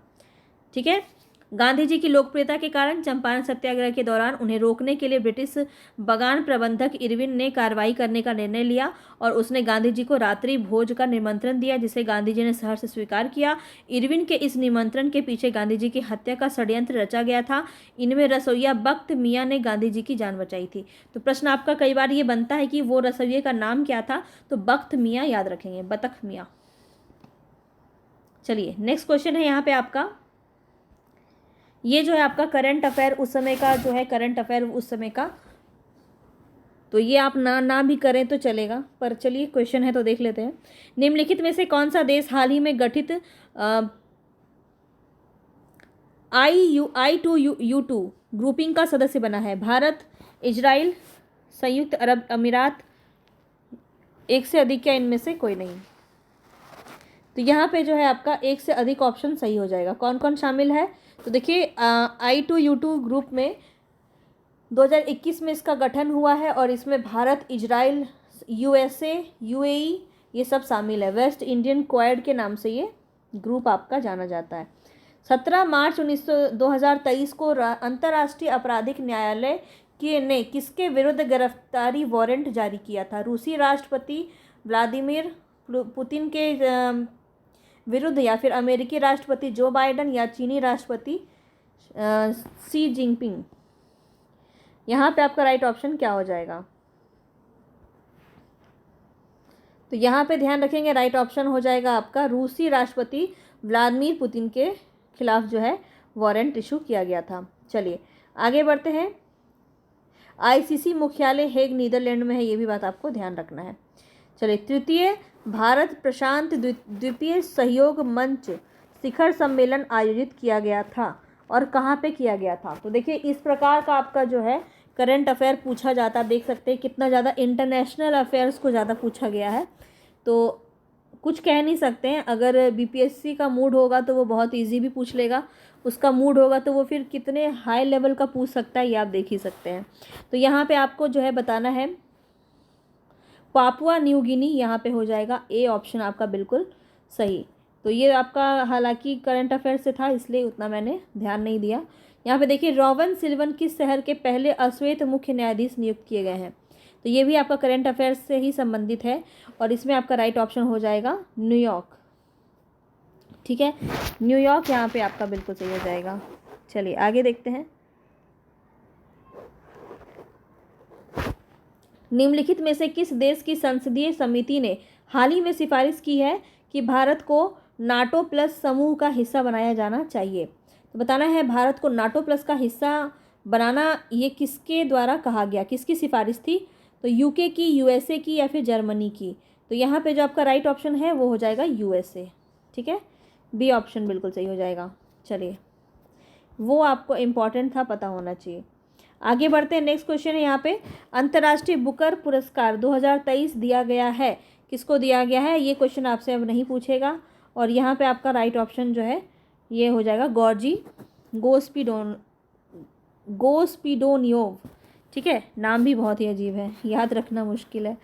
ठीक है, गांधी जी की लोकप्रियता के कारण चंपारण सत्याग्रह के दौरान उन्हें रोकने के लिए ब्रिटिश बगान प्रबंधक इरविन ने कार्रवाई करने का निर्णय लिया, और उसने गांधी जी को रात्रि भोज का निमंत्रण दिया, जिसे गांधी जी ने सहर्ष स्वीकार किया। इरविन के इस निमंत्रण के पीछे गांधी जी की हत्या का षड्यंत्र रचा गया था। इनमें रसोइया बख्त मियाँ ने गांधी जी की जान बचाई थी। तो प्रश्न आपका कई बार ये बनता है कि वो रसोइये का नाम क्या था, तो बख्त मियाँ याद रखेंगे, बतख मियाँ। चलिए नेक्स्ट क्वेश्चन है यहाँ पे आपका, ये जो है आपका करंट अफेयर उस समय का जो है, करंट अफेयर उस समय का, तो ये आप ना भी करें तो चलेगा, पर चलिए क्वेश्चन है तो देख लेते हैं। निम्नलिखित में से कौन सा देश हाल ही में गठित I2U2 ग्रुपिंग का सदस्य बना है? भारत, इजराइल, संयुक्त अरब अमीरात, एक से अधिक या इनमें से कोई नहीं। तो यहाँ पे जो है आपका एक से अधिक ऑप्शन सही हो जाएगा। कौन कौन शामिल है? तो देखिए I2U2 ग्रुप में 2021 में इसका गठन हुआ है, और इसमें भारत, इजराइल, USA, UAE ये सब शामिल है। वेस्ट इंडियन क्वाड के नाम से ये ग्रुप आपका जाना जाता है। 17 मार्च 2023 को अंतर्राष्ट्रीय आपराधिक न्यायालय ने किसके विरुद्ध गिरफ्तारी वारंट जारी किया था? रूसी राष्ट्रपति व्लादिमीर पुतिन के विरुद्ध, या फिर अमेरिकी राष्ट्रपति जो बाइडन, या चीनी राष्ट्रपति सी जिनपिंग? यहाँ पे आपका राइट ऑप्शन क्या हो जाएगा? तो यहाँ पे ध्यान रखेंगे, राइट ऑप्शन हो जाएगा आपका रूसी राष्ट्रपति व्लादिमीर पुतिन के खिलाफ जो है वारंट इशू किया गया था। चलिए आगे बढ़ते हैं। ICC मुख्यालय हेग नीदरलैंड में है, ये भी बात आपको ध्यान रखना है। चलिए, तृतीय भारत प्रशांत द्वीपीय सहयोग मंच शिखर सम्मेलन आयोजित किया गया था, और कहाँ पे किया गया था? तो देखिए इस प्रकार का आपका जो है करंट अफेयर पूछा जाता, देख सकते हैं कितना ज़्यादा इंटरनेशनल अफेयर्स को ज़्यादा पूछा गया है। तो कुछ कह नहीं सकते हैं, अगर BPSC का मूड होगा तो वो बहुत इजी भी पूछ लेगा, उसका मूड होगा तो वो फिर कितने हाई लेवल का पूछ सकता है ये आप देख ही सकते हैं। तो यहाँ पे आपको जो है बताना है पापुआ न्यू गिनी, यहाँ पे हो जाएगा ए ऑप्शन आपका बिल्कुल सही। तो ये आपका हालांकि करंट अफेयर से था, इसलिए उतना मैंने ध्यान नहीं दिया। यहाँ पे देखिए रॉबिन सिल्वन किस शहर के पहले अश्वेत मुख्य न्यायाधीश नियुक्त किए गए हैं? तो ये भी आपका करंट अफेयर्स से ही संबंधित है, और इसमें आपका राइट ऑप्शन हो जाएगा न्यूयॉर्क। ठीक है, न्यूयॉर्क यहाँ पे आपका बिल्कुल सही हो जाएगा। चलिए आगे देखते हैं। निम्नलिखित में से किस देश की संसदीय समिति ने हाल ही में सिफारिश की है कि भारत को नाटो प्लस समूह का हिस्सा बनाया जाना चाहिए? तो बताना है भारत को नाटो प्लस का हिस्सा बनाना ये किसके द्वारा कहा गया, किसकी सिफारिश थी? तो UK की, USA की, या फिर जर्मनी की? तो यहाँ पे जो आपका राइट ऑप्शन है वो हो जाएगा USA। ठीक है, बी ऑप्शन बिल्कुल सही हो जाएगा। चलिए, वो आपको इम्पॉर्टेंट था, पता होना चाहिए। आगे बढ़ते हैं। नेक्स्ट क्वेश्चन है यहाँ पे, अंतर्राष्ट्रीय बुकर पुरस्कार 2023 दिया गया है, किसको दिया गया है? ये क्वेश्चन आपसे अब नहीं पूछेगा। और यहाँ पे आपका राइट ऑप्शन जो है ये हो जाएगा गॉर्जी गोस्पिडोनियोव। ठीक है, नाम भी बहुत ही अजीब है, याद रखना मुश्किल है।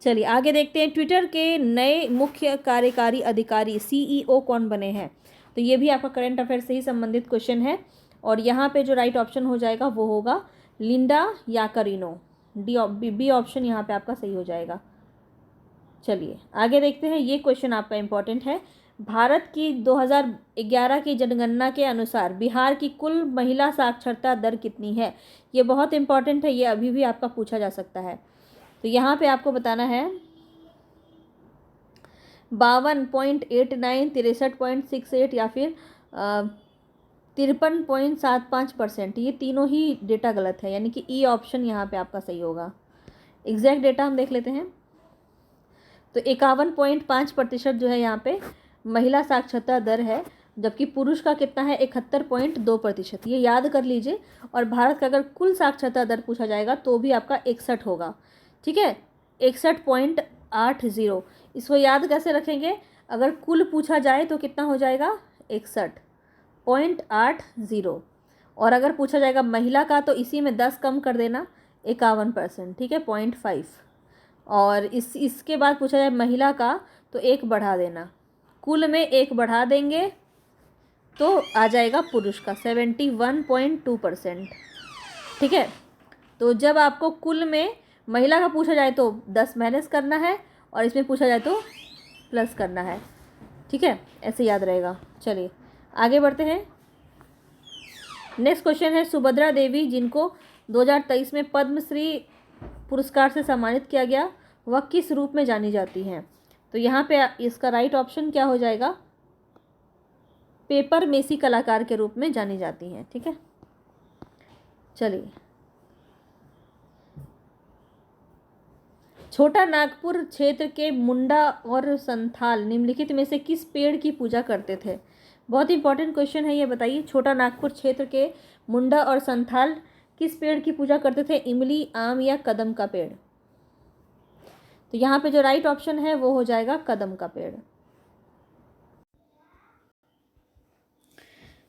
चलिए आगे देखते हैं। ट्विटर के नए मुख्य कार्यकारी अधिकारी CEO कौन बने हैं? तो ये भी आपका करंट अफेयर से ही संबंधित क्वेश्चन है। और यहाँ पे जो राइट ऑप्शन हो जाएगा वो होगा लिंडा याकरिनो। बी ऑप्शन यहाँ पे आपका सही हो जाएगा। चलिए आगे देखते हैं। ये क्वेश्चन आपका इम्पॉर्टेंट है। भारत की 2011 की जनगणना के अनुसार बिहार की कुल महिला साक्षरता दर कितनी है? ये बहुत इम्पॉर्टेंट है, ये अभी भी आपका पूछा जा सकता है। तो यहाँ पे आपको बताना है 52.89, 63.68 या फिर 53.75%। ये तीनों ही डेटा गलत है, यानी कि ई ऑप्शन यहाँ पे आपका सही होगा। एग्जैक्ट डेटा हम देख लेते हैं। तो 51.5% जो है यहाँ पे महिला साक्षरता दर है, जबकि पुरुष का कितना है? 71.2%। ये याद कर लीजिए। और भारत का अगर कुल साक्षरता दर पूछा जाएगा तो भी आपका 61 होगा। ठीक है, 61.80। इसको याद कैसे रखेंगे? अगर कुल पूछा जाए तो कितना हो जाएगा? 61.80। और अगर पूछा जाएगा महिला का तो इसी में 10 कम कर देना, 51%। ठीक है, 0.5। और इसके बाद पूछा जाए महिला का तो 1 बढ़ा देना, कुल में 1 बढ़ा देंगे तो आ जाएगा पुरुष का 71.2%। ठीक है, तो जब आपको कुल में महिला का पूछा जाए तो 10 माइनस करना है और इसमें पूछा जाए तो प्लस करना है। ठीक है, ऐसे याद रहेगा। चलिए आगे बढ़ते हैं। नेक्स्ट क्वेश्चन है, सुभद्रा देवी जिनको 2023 में पद्मश्री पुरस्कार से सम्मानित किया गया, वह किस रूप में जानी जाती हैं? तो यहाँ पे इसका राइट ऑप्शन क्या हो जाएगा? पेपर मेसी कलाकार के रूप में जानी जाती हैं। ठीक है, चलिए छोटा नागपुर क्षेत्र के मुंडा और संथाल निम्नलिखित में से किस पेड़ की पूजा करते थे? बहुत इंपॉर्टेंट क्वेश्चन है ये, बताइए। छोटा नागपुर क्षेत्र के मुंडा और संथाल किस पेड़ की पूजा करते थे? इमली, आम या कदम का पेड़? तो यहाँ पे जो राइट ऑप्शन है वो हो जाएगा कदम का पेड़।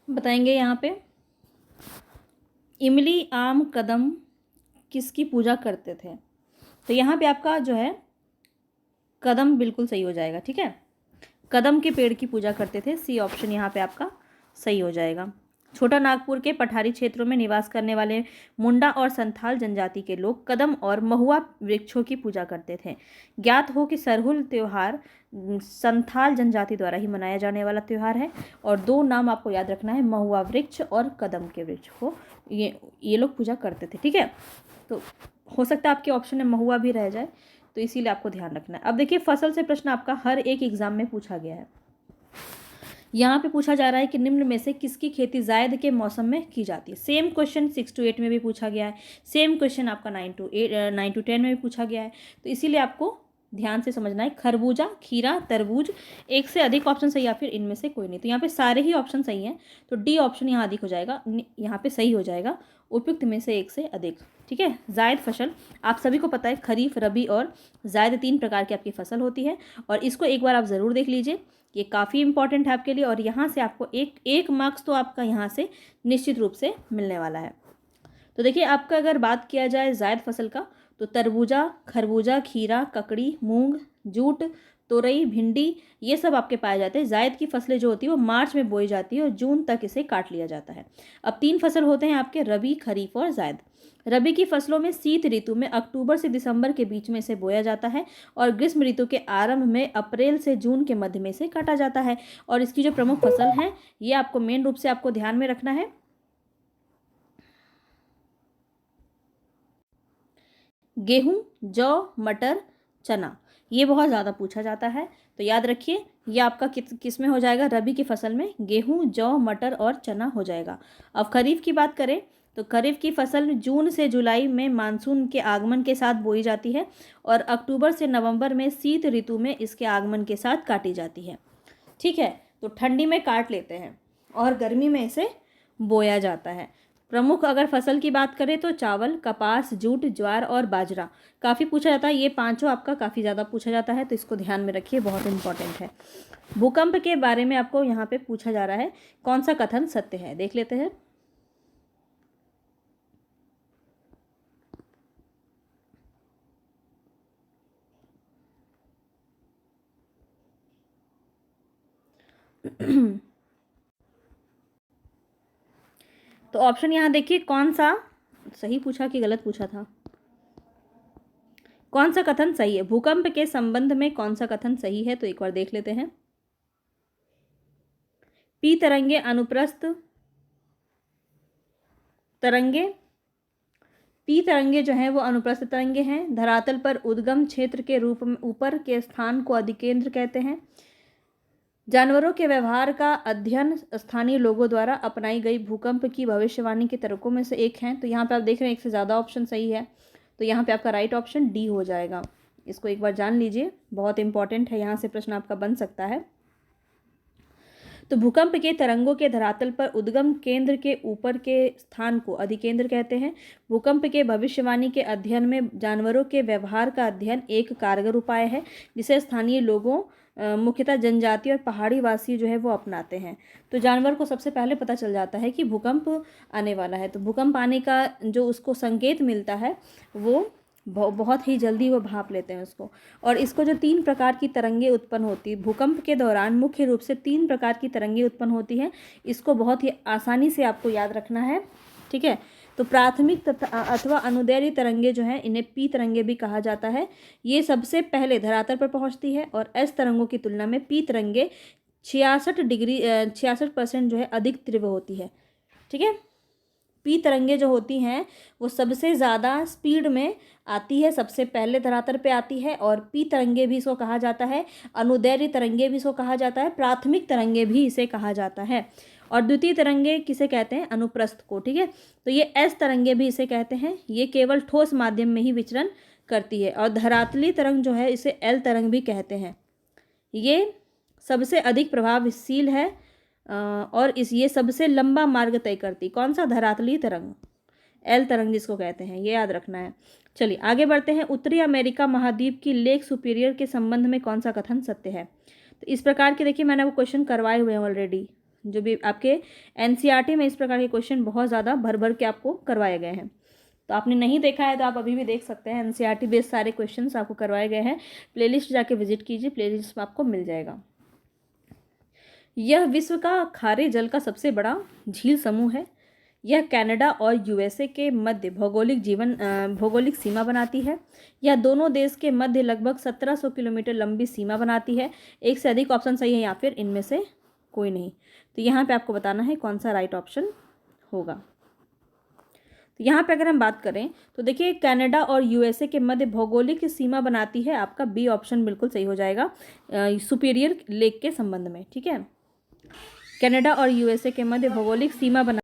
बताएंगे यहाँ पे इमली, आम, कदम किसकी पूजा करते थे? तो यहाँ पे आपका जो है कदम बिल्कुल सही हो जाएगा। ठीक है, कदम के पेड़ की पूजा करते थे। सी ऑप्शन यहाँ पे आपका सही हो जाएगा। छोटा नागपुर के पठारी क्षेत्रों में निवास करने वाले मुंडा और संथाल जनजाति के लोग कदम और महुआ वृक्षों की पूजा करते थे। ज्ञात हो कि सरहुल त्यौहार संथाल जनजाति द्वारा ही मनाया जाने वाला त्यौहार है। और 2 नाम आपको याद रखना है, महुआ वृक्ष और कदम के वृक्ष को ये लोग पूजा करते थे। ठीक है, तो हो सकता है आपके ऑप्शन में महुआ भी रह जाए, तो इसीलिए आपको ध्यान रखना है। अब देखिए, फसल से प्रश्न आपका हर एक एग्जाम में पूछा गया है। यहाँ पे पूछा जा रहा है कि निम्न में से किसकी खेती जायद के मौसम में की जाती है? सेम क्वेश्चन 6 to 8 में भी पूछा गया है, सेम क्वेश्चन आपका 9 to 10 में भी पूछा गया है। तो इसीलिए आपको ध्यान से समझना है। खरबूजा, खीरा, तरबूज, एक से अधिक ऑप्शन सही या फिर इनमें से कोई नहीं। तो यहाँ पे सारे ही ऑप्शन सही हैं, तो डी ऑप्शन यहाँ अधिक हो जाएगा, यहाँ पे सही हो जाएगा, उपयुक्त में से एक से अधिक। ठीक है, जायद फसल आप सभी को पता है, खरीफ, रबी और जायद 3 प्रकार की आपकी फसल होती है। और इसको एक बार आप ज़रूर देख लीजिए, ये काफ़ी इंपॉर्टेंट है आपके लिए। और यहाँ से आपको एक मार्क्स तो आपका यहाँ से निश्चित रूप से मिलने वाला है। तो देखिए, आपका अगर बात किया जाए जायद फसल का, तो तरबूजा, खरबूजा, खीरा, ककड़ी, मूंग, जूट, तोरई, भिंडी, ये सब आपके पाए जाते हैं। जायद की फसलें जो होती है वो मार्च में बोई जाती है और जून तक इसे काट लिया जाता है। अब 3 फसल होते हैं आपके, रबी, खरीफ और जायद। रबी की फसलों में शीत ऋतु में अक्टूबर से दिसंबर के बीच में इसे बोया जाता है और ग्रीष्म ऋतु के आरंभ में अप्रैल से जून के मध्य में इसे काटा जाता है। और इसकी जो प्रमुख फसल है ये आपको मेन रूप से आपको ध्यान में रखना है। गेहूं, जौ, मटर, चना, ये बहुत ज़्यादा पूछा जाता है, तो याद रखिए ये आपका किस में हो जाएगा? रबी की फसल में गेहूं, जौ, मटर और चना हो जाएगा। अब खरीफ की बात करें तो खरीफ की फसल जून से जुलाई में मानसून के आगमन के साथ बोई जाती है और अक्टूबर से नवंबर में शीत ऋतु में इसके आगमन के साथ काटी जाती है। ठीक है, तो ठंडी में काट लेते हैं और गर्मी में इसे बोया जाता है। प्रमुख अगर फसल की बात करें तो चावल, कपास, जूट, ज्वार और बाजरा काफ़ी पूछा जाता है। ये पांचों आपका काफ़ी ज़्यादा पूछा जाता है, तो इसको ध्यान में रखिए, बहुत इंपॉर्टेंट है। भूकंप के बारे में आपको यहाँ पे पूछा जा रहा है, कौन सा कथन सत्य है, देख लेते हैं। तो ऑप्शन यहाँ देखिए, कौन सा सही पूछा कि गलत पूछा था, कौन सा कथन सही है, भूकंप के संबंध में कौन सा कथन सही है, तो एक बार देख लेते हैं। पी तरंगे अनुप्रस्थ तरंगे, पी तरंगे जो हैं वो अनुप्रस्थ तरंगे हैं। धरातल पर उद्गम क्षेत्र के रूप में ऊपर के स्थान को अधिकेंद्र कहते हैं। जानवरों के व्यवहार का अध्ययन स्थानीय लोगों द्वारा अपनाई गई भूकंप की भविष्यवाणी के तरीकों में से एक है। तो यहाँ पे आप देख रहे हैं एक से ज़्यादा ऑप्शन सही है, तो यहाँ पे आपका राइट ऑप्शन डी हो जाएगा। इसको एक बार जान लीजिए, बहुत इंपॉर्टेंट है, यहाँ से प्रश्न आपका बन सकता है। तो भूकंप के तरंगों के धरातल पर उद्गम केंद्र के ऊपर के स्थान को अधिकेंद्र कहते हैं। भूकंप के भविष्यवाणी के अध्ययन में जानवरों के व्यवहार का अध्ययन एक कारगर उपाय है, जिसे स्थानीय लोगों मुख्यतः जनजाति और पहाड़ी वासी जो है वो अपनाते हैं। तो जानवर को सबसे पहले पता चल जाता है कि भूकंप आने वाला है, तो भूकंप आने का जो उसको संकेत मिलता है वो बहुत ही जल्दी वो भाप लेते हैं उसको। और इसको जो 3 प्रकार की तरंगे उत्पन्न होती, भूकंप के दौरान मुख्य रूप से 3 प्रकार की तरंगे उत्पन्न होती हैं। इसको बहुत ही आसानी से आपको याद रखना है, ठीक है। तो प्राथमिक तथा अथवा अनुदैर्घ्य तरंगे जो हैं, इन्हें पी तरंगे भी कहा जाता है। ये सबसे पहले धरातल पर पहुंचती है और एस तरंगों की तुलना में पी तरंगे 66% जो है अधिक तीव्र होती है, ठीक है। पी तरंगे जो होती हैं वो सबसे ज़्यादा स्पीड में आती है, सबसे पहले धरातल पे आती है। और पी तरंगे भी इसको कहा जाता है, अनुदैर्घ्य तरंगे भी इसको कहा जाता है, प्राथमिक तरंगे भी इसे कहा जाता है। और द्वितीय तरंगे किसे कहते हैं, अनुप्रस्थ को, ठीक है। तो ये एस तरंगे भी इसे कहते हैं, ये केवल ठोस माध्यम में ही विचरण करती है। और धरातलीय तरंग जो है इसे एल तरंग भी कहते हैं, ये सबसे अधिक प्रभावशील है और ये सबसे लंबा मार्ग तय करती। कौन सा, धरातलीय तरंग, एल तरंग जिसको कहते हैं, ये याद रखना है। चलिए आगे बढ़ते हैं। उत्तरी अमेरिका महाद्वीप की लेक सुपीरियर के संबंध में कौन सा कथन सत्य है। तो इस प्रकार के देखिए मैंने वो क्वेश्चन करवाए हुए हैं ऑलरेडी, जो भी आपके एनसीईआरटी में इस प्रकार के क्वेश्चन बहुत ज़्यादा भर भर के आपको करवाए गए हैं। तो आपने नहीं देखा है तो आप अभी भी देख सकते हैं, एनसीईआरटी बेस्ड सारे क्वेश्चन आपको करवाए गए हैं। प्लेलिस्ट जाके विजिट कीजिए, प्लेलिस्ट में आपको मिल जाएगा। यह विश्व का खारे जल का सबसे बड़ा झील समूह है। यह कनाडा और यूएसए के मध्य भौगोलिक सीमा बनाती है। यह दोनों देश के मध्य लगभग 1700 किलोमीटर लंबी सीमा बनाती है। एक से अधिक ऑप्शन सही है या फिर इनमें से कोई नहीं। तो यहाँ पे आपको बताना है कौन सा राइट ऑप्शन होगा। तो यहाँ पे अगर हम बात करें तो देखिए कनाडा और यूएसए के मध्य भौगोलिक सीमा बनाती है, आपका बी ऑप्शन बिल्कुल सही हो जाएगा सुपीरियर लेक के संबंध में, ठीक है। कनाडा और यूएसए के मध्य भौगोलिक सीमा बना,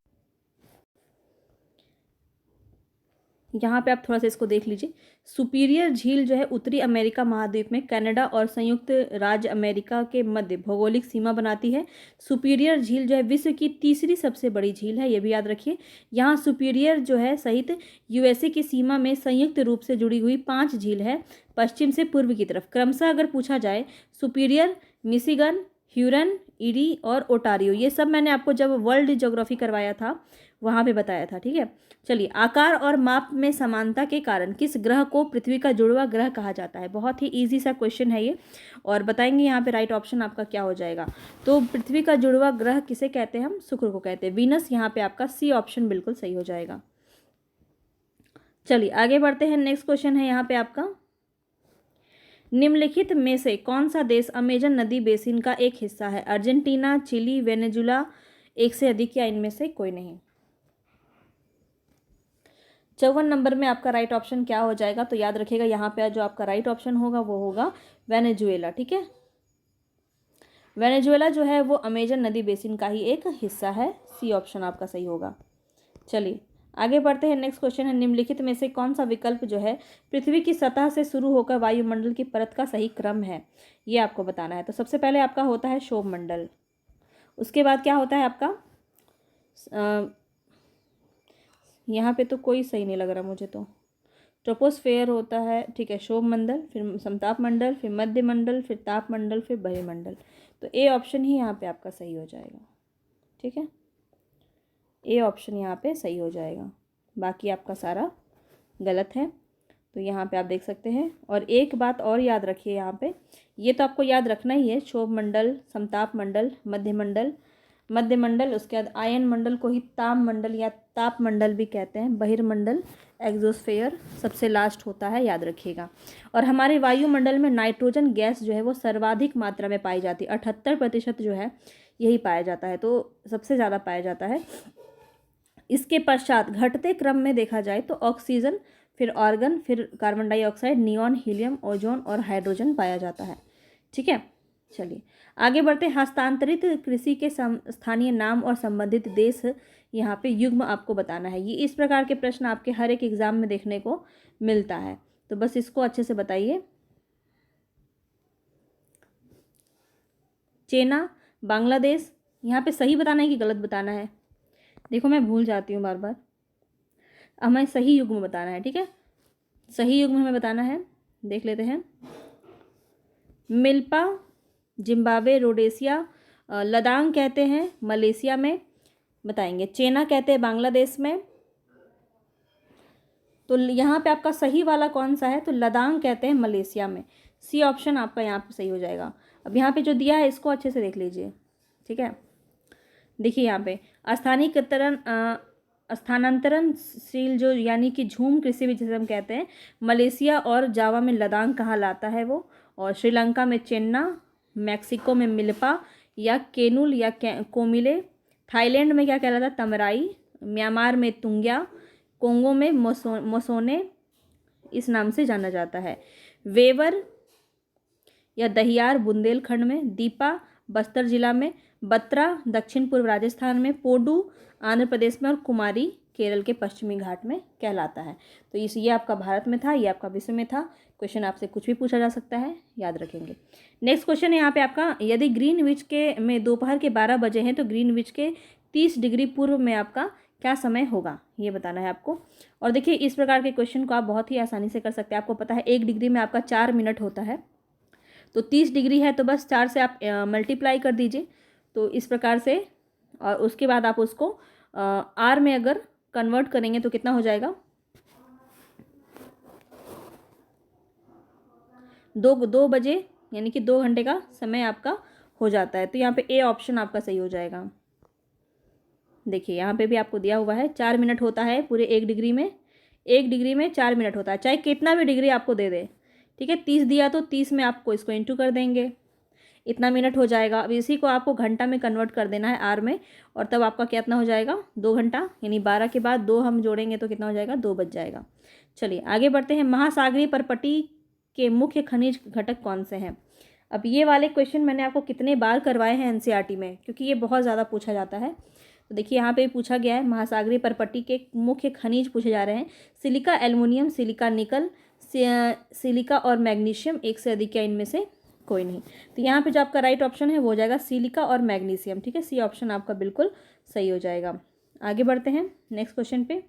यहाँ पे आप थोड़ा सा इसको देख लीजिए। सुपीरियर झील जो है उत्तरी अमेरिका महाद्वीप में कनाडा और संयुक्त राज्य अमेरिका के मध्य भौगोलिक सीमा बनाती है। सुपीरियर झील जो है विश्व की तीसरी सबसे बड़ी झील है, ये भी याद रखिए। यहाँ सुपीरियर जो है सहित यूएसए की सीमा में संयुक्त रूप से जुड़ी हुई 5 झील है, पश्चिम से पूर्व की तरफ। क्रमशः अगर पूछा जाए सुपीरियर, मिशिगन, ह्यूरन, ईरी और ओटारियो, ये सब मैंने आपको जब वर्ल्ड ज्योग्राफी करवाया था वहाँ पे बताया था, ठीक है। चलिए, आकार और माप में समानता के कारण किस ग्रह को पृथ्वी का जुड़वा ग्रह कहा जाता है। बहुत ही इजी सा क्वेश्चन है ये, और बताएंगे यहाँ पे राइट ऑप्शन आपका क्या हो जाएगा। तो पृथ्वी का जुड़वा ग्रह किसे कहते हैं, हम शुक्र को कहते हैं, वीनस। यहाँ पे आपका सी ऑप्शन बिल्कुल सही हो जाएगा। चलिए आगे बढ़ते हैं। नेक्स्ट क्वेश्चन है यहाँ पे आपका, निम्नलिखित में से कौन सा देश अमेजन नदी बेसिन का एक हिस्सा है। अर्जेंटीना, चिली, वेनेजुला, एक से अधिक या इनमें से कोई नहीं। 54 नंबर में आपका राइट ऑप्शन क्या हो जाएगा, तो याद रखिएगा यहाँ पे जो आपका राइट ऑप्शन होगा वो होगा वेनेजुएला, ठीक है। वेनेजुएला जो है वो अमेजन नदी बेसिन का ही एक हिस्सा है, सी ऑप्शन आपका सही होगा। चलिए आगे बढ़ते हैं। नेक्स्ट क्वेश्चन है, निम्नलिखित में से कौन सा विकल्प जो है पृथ्वी की सतह से शुरू होकर वायुमंडल की परत का सही क्रम है, ये आपको बताना है। तो सबसे पहले आपका होता है क्षोभ मंडल, उसके बाद क्या होता है आपका, यहाँ पे तो कोई सही नहीं लग रहा मुझे, तो ट्रोपोस्फेयर होता है, ठीक है, क्षोभ मंडल, फिर समताप मंडल, फिर मध्य मंडल, फिर ताप मंडल, फिर बहिर्मंडल। तो ए ऑप्शन ही यहाँ पे आपका सही हो जाएगा, ठीक है, ए ऑप्शन यहाँ पे सही हो जाएगा, बाकी आपका सारा गलत है। तो यहाँ पे आप देख सकते हैं। और एक बात और याद रखिए यहाँ पे, ये तो आपको याद रखना ही है, क्षोभ मंडल, समताप मंडल, मध्य मंडल, उसके बाद आयन मंडल को ही ताप मंडल या ताप मंडल भी कहते हैं, बहिर्मंडल, एक्सोस्फेयर सबसे लास्ट होता है, याद रखिएगा। और हमारे वायुमंडल में नाइट्रोजन गैस जो है वो सर्वाधिक मात्रा में पाई जाती है, 78% जो है यही पाया जाता है, तो सबसे ज़्यादा पाया जाता है। इसके पश्चात घटते क्रम में देखा जाए तो ऑक्सीजन, फिर ऑर्गन, फिर carbon dioxide, neon, helium, ozone और हाइड्रोजन पाया जाता है, ठीक है। चलिए आगे बढ़ते हैं। हस्तांतरित कृषि के स्थानीय नाम और संबंधित देश, यहाँ पे युग्म आपको बताना है। ये इस प्रकार के प्रश्न आपके हर एक एग्जाम में देखने को मिलता है, तो बस इसको अच्छे से बताइए। चीना, बांग्लादेश, यहाँ पे सही बताना है कि गलत बताना है, देखो मैं भूल जाती हूँ बार बार, हमें सही युग्म बताना है, ठीक है, सही युग्म हमें बताना है। देख लेते हैं। मिल्पा जिम्बाब्वे, रोडेशिया, लदांग कहते हैं मलेशिया में, बताएंगे। चेना कहते हैं बांग्लादेश में। तो यहाँ पे आपका सही वाला कौन सा है, तो लदांग कहते हैं मलेशिया में। सी ऑप्शन आपका यहाँ पे सही हो जाएगा। अब यहाँ पे जो दिया है इसको अच्छे से देख लीजिए, ठीक है। देखिए यहाँ पे स्थानांतरणशील जो यानी कि झूम कृषि भी जिसे हम कहते हैं, मलेशिया और जावा में लदांग कहा लाता है वो, और श्रीलंका में चेन्ना, मैक्सिको में मिल्पा या केनुल या कोमिले, थाईलैंड में क्या कहलाता है, तमराई, म्यांमार में तुंग्या, कोंगो में मोसोने इस नाम से जाना जाता है। वेवर या दहियार बुंदेलखंड में, दीपा बस्तर जिला में, बत्रा दक्षिण पूर्व राजस्थान में, पोडू आंध्र प्रदेश में और कुमारी केरल के पश्चिमी घाट में कहलाता है। तो ये आपका भारत में था, ये आपका विश्व में था। क्वेश्चन आपसे कुछ भी पूछा जा सकता है, याद रखेंगे। नेक्स्ट क्वेश्चन है यहाँ पे आपका, यदि ग्रीनविच के में दोपहर के 12 बजे हैं तो ग्रीनविच के 30 डिग्री पूर्व में आपका क्या समय होगा, ये बताना है आपको। और देखिए इस प्रकार के क्वेश्चन को आप बहुत ही आसानी से कर सकते हैं। आपको पता है 1 डिग्री में आपका 4 मिनट होता है, तो 30 डिग्री है तो बस 4 से आप मल्टीप्लाई कर दीजिए, तो इस प्रकार से। और उसके बाद आप उसको आर में अगर कन्वर्ट करेंगे तो कितना हो जाएगा, 2 बजे यानी कि 2 घंटे का समय आपका हो जाता है। तो यहाँ पे ए ऑप्शन आपका सही हो जाएगा। देखिए यहाँ पे भी आपको दिया हुआ है 4 मिनट होता है पूरे 1 डिग्री में, 1 डिग्री में 4 मिनट होता है, चाहे कितना भी डिग्री आपको दे दे, ठीक है। 30 दिया तो 30 में आपको इसको इंटू कर देंगे, इतना मिनट हो जाएगा। अब इसी को आपको घंटा में कन्वर्ट कर देना है आर में, और तब आपका कितना हो जाएगा, 2 घंटा, यानी 12 के बाद 2 हम जोड़ेंगे तो कितना हो जाएगा, 2 बज जाएगा। चलिए आगे बढ़ते हैं। महासागरीय परपटी के मुख्य खनिज घटक कौन से हैं। अब ये वाले क्वेश्चन मैंने आपको कितने बार करवाए हैं एनसीईआरटी में, क्योंकि ये बहुत ज़्यादा पूछा जाता है। तो देखिए यहाँ पे पूछा गया है, महासागरीय परपटी के मुख्य खनिज पूछे जा रहे हैं, सिलिका, एल्युमिनियम, सिलिका, निकल, सिलिका और मैग्नीशियम, एक से अधिक या इनमें से कोई नहीं। तो यहाँ पे जो आपका राइट ऑप्शन है वो हो जाएगा सिलिका और मैग्नीशियम, ठीक है। सी ऑप्शन आपका बिल्कुल सही हो जाएगा। आगे बढ़ते हैं नेक्स्ट क्वेश्चन पे।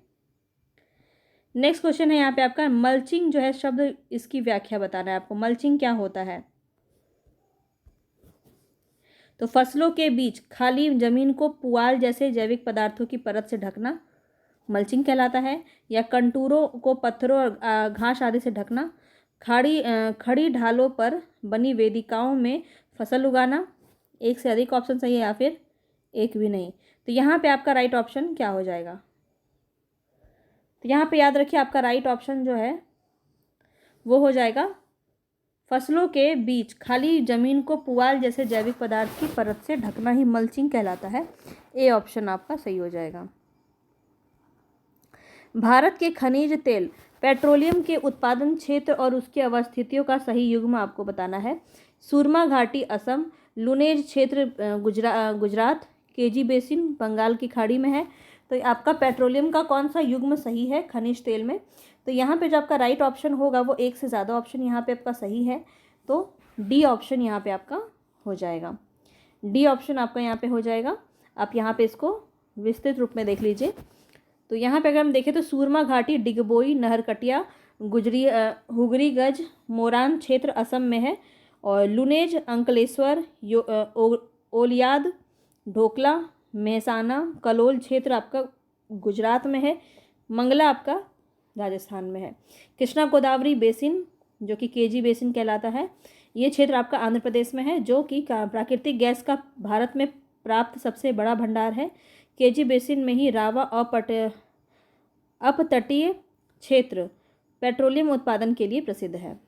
नेक्स्ट क्वेश्चन है यहाँ पे आपका, मल्चिंग जो है शब्द, इसकी व्याख्या बताना है आपको। मल्चिंग क्या होता है, तो फसलों के बीच खाली जमीन को पुआल जैसे जैविक पदार्थों की परत से ढकना मल्चिंग कहलाता है, या कंटूरों को पत्थरों और घास आदि से ढकना, खड़ी ढालों पर बनी वेदिकाओं में फसल उगाना। एक से अधिक ऑप्शन सही है या फिर एक भी नहीं। तो यहाँ पे आपका राइट ऑप्शन क्या हो जाएगा, तो यहाँ पे याद रखिए आपका राइट ऑप्शन जो है वो हो जाएगा, फसलों के बीच खाली जमीन को पुआल जैसे जैविक पदार्थ की परत से ढकना ही मल्चिंग कहलाता है। ए ऑप्शन आपका सही हो जाएगा। भारत के खनिज तेल पेट्रोलियम के उत्पादन क्षेत्र और उसकी अवस्थितियों का सही युग्म आपको बताना है। सुरमा घाटी असम, लुनेज क्षेत्र गुजरात, केजी बेसिन बंगाल की खाड़ी में है। तो आपका पेट्रोलियम का कौन सा युग्म सही है खनिज तेल में, तो यहाँ पे जो आपका राइट ऑप्शन होगा वो एक से ज़्यादा ऑप्शन यहाँ पे आपका सही है, तो डी ऑप्शन यहाँ पे आपका हो जाएगा। डी ऑप्शन आपका यहाँ पे हो जाएगा। आप यहाँ पे इसको विस्तृत रूप में देख लीजिए। तो यहाँ पे अगर हम देखें तो सूरमा घाटी, डिगबोई, नहरकटिया, हुगरी गज, मोरान क्षेत्र असम में है, और लुनेज, अंकलेश्वर, ओलियाद, ढोकला, मेहसाना, कलोल क्षेत्र आपका गुजरात में है, मंगला आपका राजस्थान में है। कृष्णा गोदावरी बेसिन जो कि केजी बेसिन कहलाता है, ये क्षेत्र आपका आंध्र प्रदेश में है, जो कि प्राकृतिक गैस का भारत में प्राप्त सबसे बड़ा भंडार है। केजी बेसिन में ही रावा अपतटीय क्षेत्र पेट्रोलियम उत्पादन के लिए प्रसिद्ध है।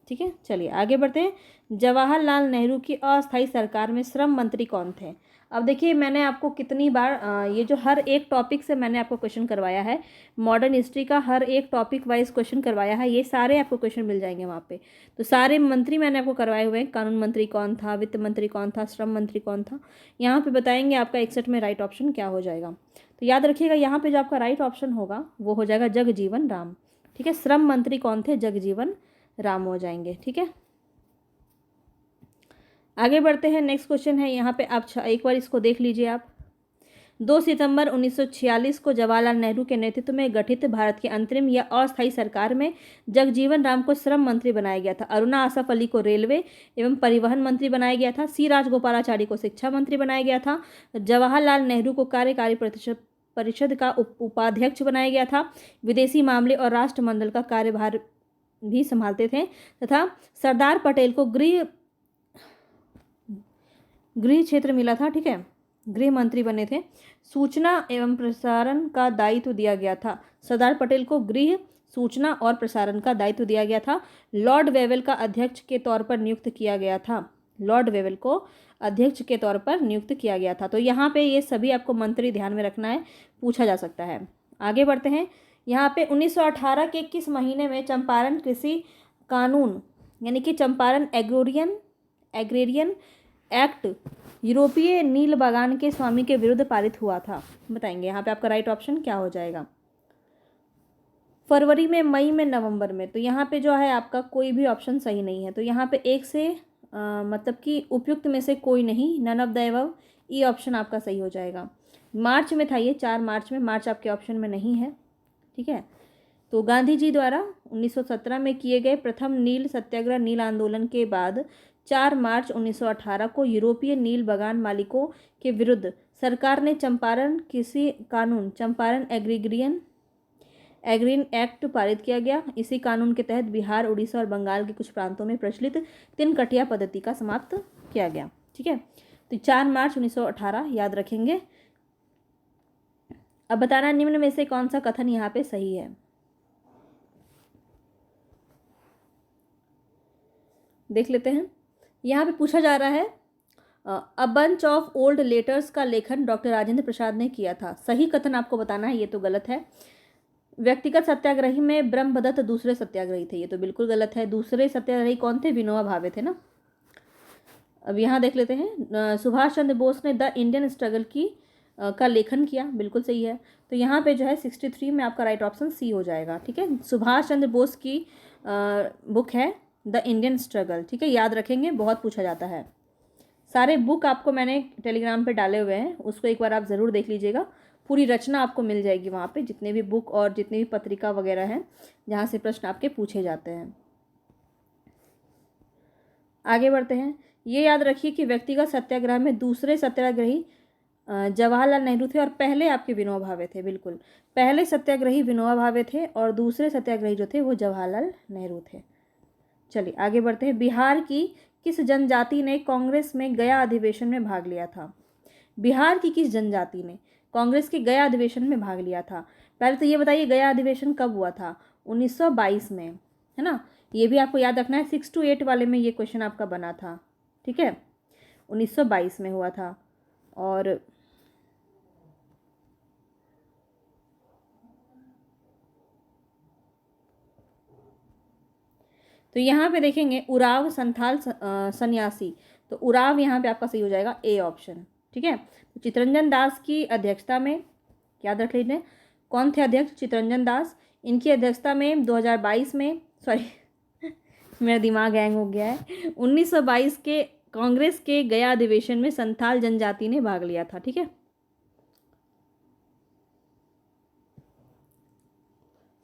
ठीक है, चलिए आगे बढ़ते हैं। जवाहरलाल नेहरू की अस्थायी सरकार में श्रम मंत्री कौन थे? अब देखिए मैंने आपको कितनी बार ये जो हर एक टॉपिक से मैंने आपको क्वेश्चन करवाया है, मॉडर्न हिस्ट्री का हर एक टॉपिक वाइज क्वेश्चन करवाया है, ये सारे आपको क्वेश्चन मिल जाएंगे वहाँ पे। तो सारे मंत्री मैंने आपको करवाए हुए हैं। कानून मंत्री कौन था, वित्त मंत्री कौन था, श्रम मंत्री कौन था, यहाँ पे बताएंगे आपका 61 में राइट ऑप्शन क्या हो जाएगा। तो याद रखिएगा यहाँ पे जो आपका राइट ऑप्शन होगा वो हो जाएगा जगजीवन राम। ठीक है, श्रम मंत्री कौन थे? जगजीवन राम हो जाएंगे। ठीक है, आगे बढ़ते हैं। नेक्स्ट क्वेश्चन है यहाँ पे, आप एक बार इसको देख लीजिए आप। 2 सितंबर 1946 को जवाहरलाल नेहरू के नेतृत्व में गठित भारत की अंतरिम या अस्थायी सरकार में जगजीवन राम को श्रम मंत्री बनाया गया था। अरुणा आसफ अली को रेलवे एवं परिवहन मंत्री बनाया गया था। सी राजगोपालाचारी को शिक्षा मंत्री बनाया गया था। जवाहरलाल नेहरू को कार्यकारी परिषद का उपाध्यक्ष बनाया गया था। विदेशी मामले और राष्ट्रमंडल का कार्यभार भी संभालते थे, तथा सरदार पटेल को गृह क्षेत्र मिला था। ठीक है, गृह मंत्री बने थे। सूचना एवं प्रसारण का दायित्व दिया गया था। सरदार पटेल को गृह, सूचना और प्रसारण का दायित्व दिया गया था। लॉर्ड वेवेल का अध्यक्ष के तौर पर नियुक्त किया गया था। लॉर्ड वेवेल को अध्यक्ष के तौर पर नियुक्त किया गया था। तो यहाँ पे ये सभी आपको मंत्री ध्यान में रखना है, पूछा जा सकता है। आगे बढ़ते हैं। यहाँ पे 1918 के किस महीने में चंपारण कृषि कानून यानी कि चंपारण एग्रेरियन एक्ट यूरोपीय नील बागान के स्वामी के विरुद्ध पारित हुआ था? बताएंगे। यहाँ पे आपका राइट ऑप्शन क्या हो जाएगा? फरवरी में, मई में, नवंबर में। तो यहाँ पे जो है आपका कोई भी ऑप्शन सही नहीं है। तो यहाँ पे एक से मतलब कि उपयुक्त में से कोई नहीं, none of the above, E option आपका सही हो जाएगा। मार्च में था ये, 4 मार्च में। मार्च आपके ऑप्शन में नहीं है। ठीक है, तो गांधी जी द्वारा 1917 में किए गए प्रथम नील सत्याग्रह नील आंदोलन के बाद 4 मार्च 1918 को यूरोपीय नील बागान मालिकों के विरुद्ध सरकार ने चंपारण कृषि कानून, चंपारण एग्रीन एक्ट पारित किया गया। इसी कानून के तहत बिहार, उड़ीसा और बंगाल के कुछ प्रांतों में प्रचलित 3 कटिया पद्धति का समाप्त किया गया। ठीक है, तो 4 मार्च 1918 याद रखेंगे। अब बताना निम्न में से कौन सा कथन यहाँ पे सही है? देख लेते हैं। यहाँ पे पूछा जा रहा है a bunch of old letters का लेखन डॉक्टर राजेंद्र प्रसाद ने किया था। सही कथन आपको बताना है, ये तो गलत है। व्यक्तिगत सत्याग्रही में ब्रह्मदत्त दूसरे सत्याग्रही थे, ये तो बिल्कुल गलत है। दूसरे सत्याग्रही कौन थे? विनोबा भावे थे ना। अब यहाँ देख लेते हैं। सुभाष चंद्र बोस ने द इंडियन स्ट्रगल का लेखन किया, बिल्कुल सही है। तो यहाँ पे जो है 63 में आपका राइट ऑप्शन सी हो जाएगा। ठीक है, सुभाष चंद्र बोस की बुक है द इंडियन स्ट्रगल। ठीक है, याद रखेंगे, बहुत पूछा जाता है। सारे बुक आपको मैंने टेलीग्राम पे डाले हुए हैं, उसको एक बार आप ज़रूर देख लीजिएगा। पूरी रचना आपको मिल जाएगी वहाँ पे, जितने भी बुक और जितनी भी पत्रिका वगैरह हैं जहाँ से प्रश्न आपके पूछे जाते हैं। आगे बढ़ते हैं। ये याद रखिए कि व्यक्तिगत सत्याग्रह में दूसरे सत्याग्रही जवाहरलाल नेहरू थे और पहले आपके विनोबा भावे थे। बिल्कुल, पहले सत्याग्रही विनोबा भावे थे और दूसरे सत्याग्रही जो थे वो जवाहरलाल नेहरू थे। चलिए आगे बढ़ते हैं। बिहार की किस जनजाति ने कांग्रेस में गया अधिवेशन में भाग लिया था? बिहार की किस जनजाति ने कांग्रेस के गया अधिवेशन में भाग लिया था? पहले तो ये बताइए गया अधिवेशन कब हुआ था? 1922 में, है ना। ये भी आपको याद रखना है, 6 to 8 वाले में ये क्वेश्चन आपका बना था। ठीक है, 1922 में हुआ था। और तो यहाँ पे देखेंगे उराव संथाल सन्यासी, तो उराव यहाँ पे आपका सही हो जाएगा, ए ऑप्शन। ठीक है, तो चितरंजन दास की अध्यक्षता में, याद रख लीजिए कौन थे अध्यक्ष? चितरंजन दास। इनकी अध्यक्षता में 2022 में, सॉरी मेरा दिमाग हैंग हो गया है, 1922 के कांग्रेस के गया अधिवेशन में संथाल जनजाति ने भाग लिया था। ठीक है,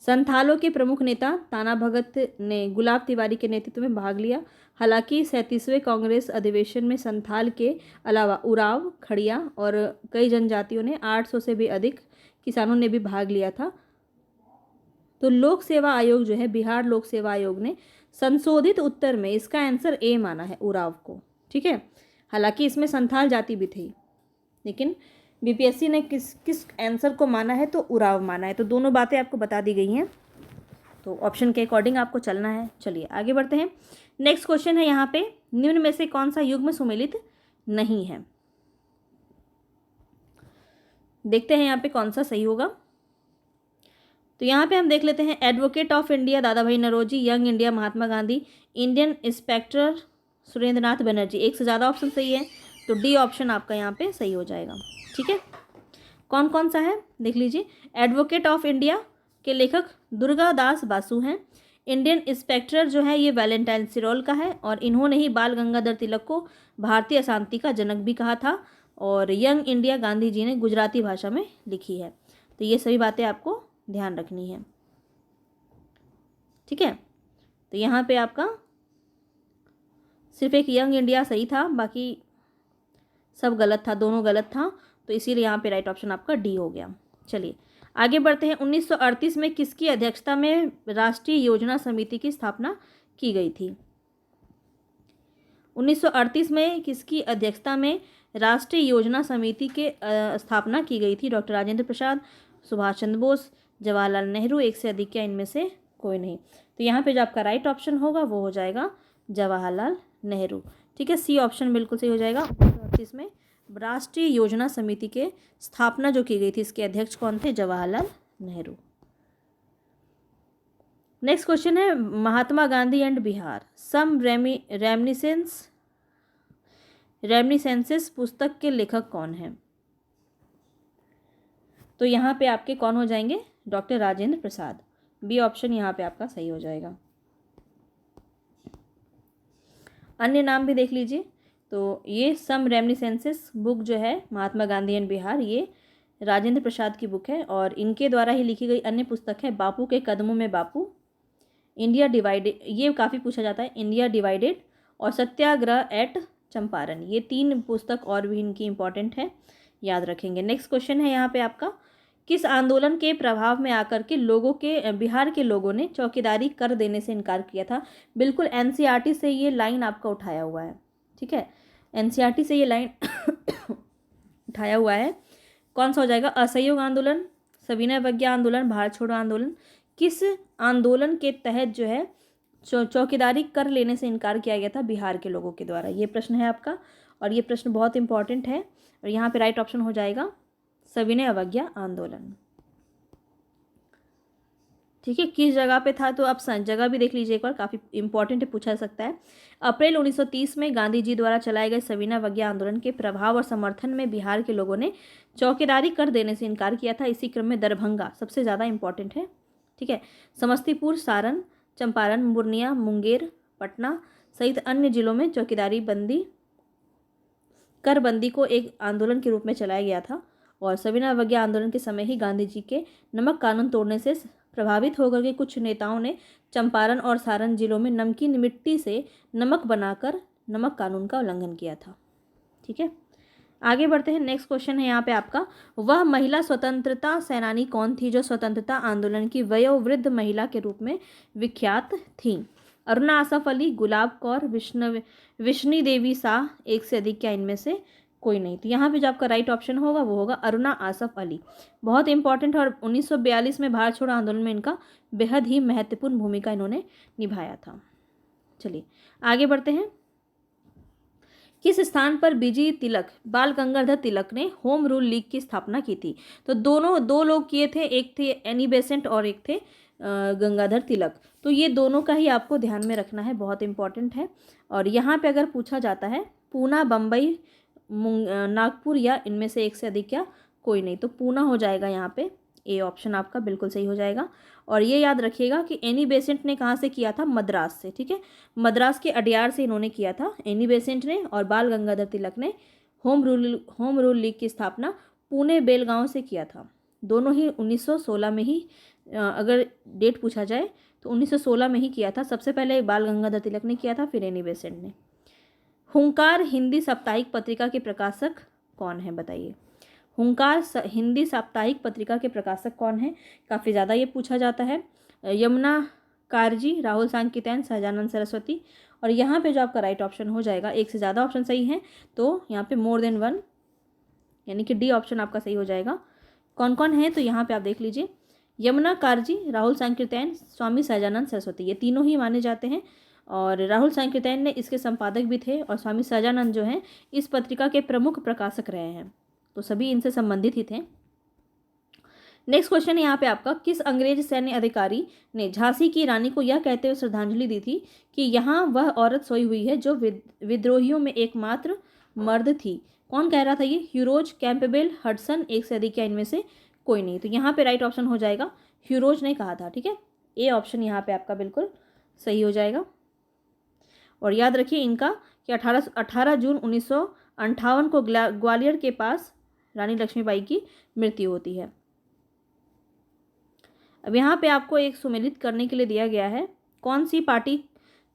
संथालों के प्रमुख नेता ताना भगत ने गुलाब तिवारी के नेतृत्व में भाग लिया। हालांकि 37वें कांग्रेस अधिवेशन में संथाल के अलावा उराव, खड़िया और कई जनजातियों ने 800 से भी अधिक किसानों ने भी भाग लिया था। तो लोक सेवा आयोग जो है, बिहार लोक सेवा आयोग ने संशोधित उत्तर में इसका आंसर ए माना है, उराव को। ठीक है, हालांकि इसमें संथाल जाति भी थी, लेकिन बीपीएससी ने किस आंसर को माना है, तो उराव माना है। तो दोनों बातें आपको बता दी गई हैं, तो ऑप्शन के अकॉर्डिंग आपको चलना है। चलिए आगे बढ़ते हैं। नेक्स्ट क्वेश्चन है यहाँ पे, निम्न में से कौन सा युग्म सुमेलित नहीं है? देखते हैं यहाँ पे कौन सा सही होगा। तो यहाँ पे हम देख लेते हैं, एडवोकेट ऑफ इंडिया दादा भाई Naoroji, young India Mahatma Gandhi, Indian inspector Surendra नाथ बनर्जी। एक से ज़्यादा ऑप्शन सही है, तो डी ऑप्शन आपका यहाँ पे सही हो जाएगा। ठीक है, कौन कौन सा है देख लीजिए। एडवोकेट ऑफ इंडिया के लेखक दुर्गा दास बासु हैं। इंडियन इंस्पेक्टर जो है ये वैलेंटाइन सिरोल का है, और इन्होंने ही बाल गंगाधर तिलक को भारतीय अशांति का जनक भी कहा था। और यंग इंडिया गांधी जी ने गुजराती भाषा में लिखी है। तो ये सभी बातें आपको ध्यान रखनी है। ठीक है, तो यहाँ पे आपका सिर्फ एक यंग इंडिया सही था, बाकी सब गलत था, दोनों गलत था, तो इसीलिए यहाँ पे राइट ऑप्शन आपका डी हो गया। चलिए आगे बढ़ते हैं। 1938 में किसकी अध्यक्षता में राष्ट्रीय योजना समिति की स्थापना की गई थी? 1938 में किसकी अध्यक्षता में राष्ट्रीय योजना समिति के स्थापना की गई थी? डॉक्टर राजेंद्र प्रसाद, सुभाष चंद्र बोस, जवाहरलाल नेहरू, एक से अधिक या इनमें से कोई नहीं। तो यहाँ पे जो आपका राइट ऑप्शन होगा वो हो जाएगा जवाहरलाल नेहरू। ठीक है, सी ऑप्शन बिल्कुल सही हो जाएगा। 1938 में राष्ट्रीय योजना समिति के स्थापना जो की गई थी, इसके अध्यक्ष कौन थे? जवाहरलाल नेहरू। नेक्स्ट क्वेश्चन है, महात्मा गांधी एंड बिहार सम रेमनिसेंसेस पुस्तक के लेखक कौन हैं? तो यहाँ पे आपके कौन हो जाएंगे? Doctor Rajendra Prasad. B option यहाँ पे आपका सही हो जाएगा। अन्य नाम भी देख लीजिए। तो ये सम रेमनिसेंसेस बुक जो है महात्मा गांधी एंड बिहार, ये राजेंद्र प्रसाद की बुक है, और इनके द्वारा ही लिखी गई अन्य पुस्तक है बापू के कदमों में बापू, इंडिया डिवाइडेड, ये काफ़ी पूछा जाता है, इंडिया डिवाइडेड, और सत्याग्रह एट चंपारण। ये 3 पुस्तक और भी इनकी इंपॉर्टेंट है, याद रखेंगे। नेक्स्ट क्वेश्चन है यहाँ पे आपका, किस आंदोलन के प्रभाव में आकर के बिहार के लोगों ने चौकीदारी कर देने से इनकार किया था? बिल्कुल एनसीईआरटी से ये लाइन आपका उठाया हुआ है। ठीक है, एनसीईआरटी से ये लाइन उठाया हुआ है। कौन सा हो जाएगा? असहयोग आंदोलन, सविनय अवज्ञा आंदोलन, भारत छोड़ो आंदोलन। किस आंदोलन के तहत जो है चौकीदारी कर लेने से इनकार किया गया था बिहार के लोगों के द्वारा? ये प्रश्न है आपका, और ये प्रश्न बहुत इंपॉर्टेंट है, और यहाँ पे राइट ऑप्शन हो जाएगा सविनय अवज्ञा आंदोलन। ठीक है, किस जगह पे था? तो आप जगह भी देख लीजिए एक बार, काफ़ी इंपॉर्टेंट है, पूछा सकता है। अप्रैल 1930 में गांधी जी द्वारा चलाए गए सविनय अवज्ञा आंदोलन के प्रभाव और समर्थन में बिहार के लोगों ने चौकीदारी कर देने से इनकार किया था। इसी क्रम में दरभंगा सबसे ज़्यादा इंपॉर्टेंट है। ठीक है, समस्तीपुर, सारण, चंपारण, पूर्णिया, मुंगेर, पटना सहित अन्य जिलों में कर बंदी को एक आंदोलन के रूप में चलाया गया था, और सविनय अवज्ञा आंदोलन के समय ही गांधी जी के नमक कानून तोड़ने से प्रभावित होकर के कुछ नेताओं ने चंपारण और सारण जिलों में नमकीन मिट्टी से नमक बनाकर नमक कानून का उल्लंघन किया था। ठीक है, आगे बढ़ते हैं। नेक्स्ट क्वेश्चन है यहाँ पे आपका, वह महिला स्वतंत्रता सेनानी कौन थी जो स्वतंत्रता आंदोलन की वयोवृद्ध महिला के रूप में विख्यात थी? अरुणा आसफ अली, गुलाब कौर, विष्णु देवी शाह, एक से अधिक क्या इनमें से कोई नहीं? तो यहाँ पे जो आपका राइट ऑप्शन होगा वो होगा अरुणा आसफ अली। बहुत इंपॉर्टेंट है, और 1942 में भारत छोड़ो आंदोलन में इनका बेहद ही महत्वपूर्ण भूमिका इन्होंने निभाया था। चलिए आगे बढ़ते हैं। किस स्थान पर बीजी तिलक, बाल गंगाधर तिलक ने होम रूल लीग की स्थापना की थी? तो दो लोग किए थे, एक थे एनी बेसेंट और एक थे गंगाधर तिलक। तो ये दोनों का ही आपको ध्यान में रखना है, बहुत इंपॉर्टेंट है। और यहाँ पे अगर पूछा जाता है पूना, बम्बई, नागपुर या इनमें से एक से अधिक या कोई नहीं, तो पूना हो जाएगा यहाँ पे ए ऑप्शन आपका बिल्कुल सही हो जाएगा। और ये याद रखिएगा कि एनी बेसेंट ने कहाँ से किया था, मद्रास से, ठीक है, मद्रास के अडयार से इन्होंने किया था एनी बेसेंट ने, और बाल गंगाधर तिलक ने होम रूल लीग की स्थापना पुणे बेलगांव से किया था। दोनों ही 1916 में ही, अगर डेट पूछा जाए तो 1916 में ही किया था। सबसे पहले बाल गंगाधर तिलक ने किया था, फिर एनी बेसेंट ने। हुंकार हिंदी साप्ताहिक पत्रिका के प्रकाशक कौन है, बताइए। हुंकार हिंदी साप्ताहिक पत्रिका के प्रकाशक कौन है, काफ़ी ज़्यादा ये पूछा जाता है। यमुना कारजी, राहुल सांकृत्यायन, सहजानंद सरस्वती। और यहाँ पे जो आपका राइट ऑप्शन हो जाएगा, एक से ज़्यादा ऑप्शन सही है तो यहाँ पे मोर देन वन, यानी कि डी ऑप्शन आपका सही हो जाएगा। कौन कौन है तो यहाँ पे आप देख लीजिए, यमुना कारजी, राहुल सांकृत्यायन, स्वामी सहजानंद सरस्वती, ये तीनों ही माने जाते हैं। और राहुल सांकृत्यायन ने इसके संपादक भी थे, और स्वामी सहजानंद जो हैं इस पत्रिका के प्रमुख प्रकाशक रहे हैं, तो सभी इनसे संबंधित ही थे। नेक्स्ट क्वेश्चन है यहाँ पे आपका, किस अंग्रेज सैन्य अधिकारी ने झांसी की रानी को यह कहते हुए श्रद्धांजलि दी थी कि यहाँ वह औरत सोई हुई है जो विद्रोहियों में एकमात्र मर्द थी। कौन कह रहा था ये, ह्यूरोज, कैंपबेल, हडसन, एक से अधिक या इनमें से कोई नहीं। तो यहाँ पे राइट ऑप्शन हो जाएगा ह्यूरोज ने कहा था, ठीक है, ए ऑप्शन यहाँ पे आपका बिल्कुल सही हो जाएगा। और याद रखिए इनका कि 18 जून 1958 को ग्वालियर के पास रानी लक्ष्मीबाई की मृत्यु होती है। अब यहाँ पे आपको एक सुमेलित करने के लिए दिया गया है, कौन सी पार्टी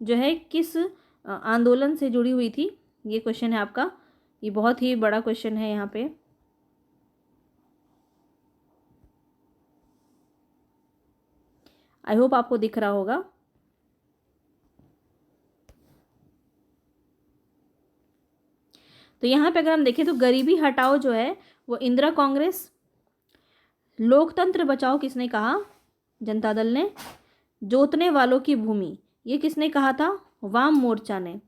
जो है किस आंदोलन से जुड़ी हुई थी, ये क्वेश्चन है आपका। ये बहुत ही बड़ा क्वेश्चन है यहाँ पे। आई होप आपको दिख रहा होगा। तो यहाँ पे अगर हम देखें तो गरीबी हटाओ जो है वो इंदिरा कांग्रेस, लोकतंत्र बचाओ किसने कहा, जनता दल ने, जोतने वालों की भूमि ये किसने कहा था, वाम मोर्चा ने,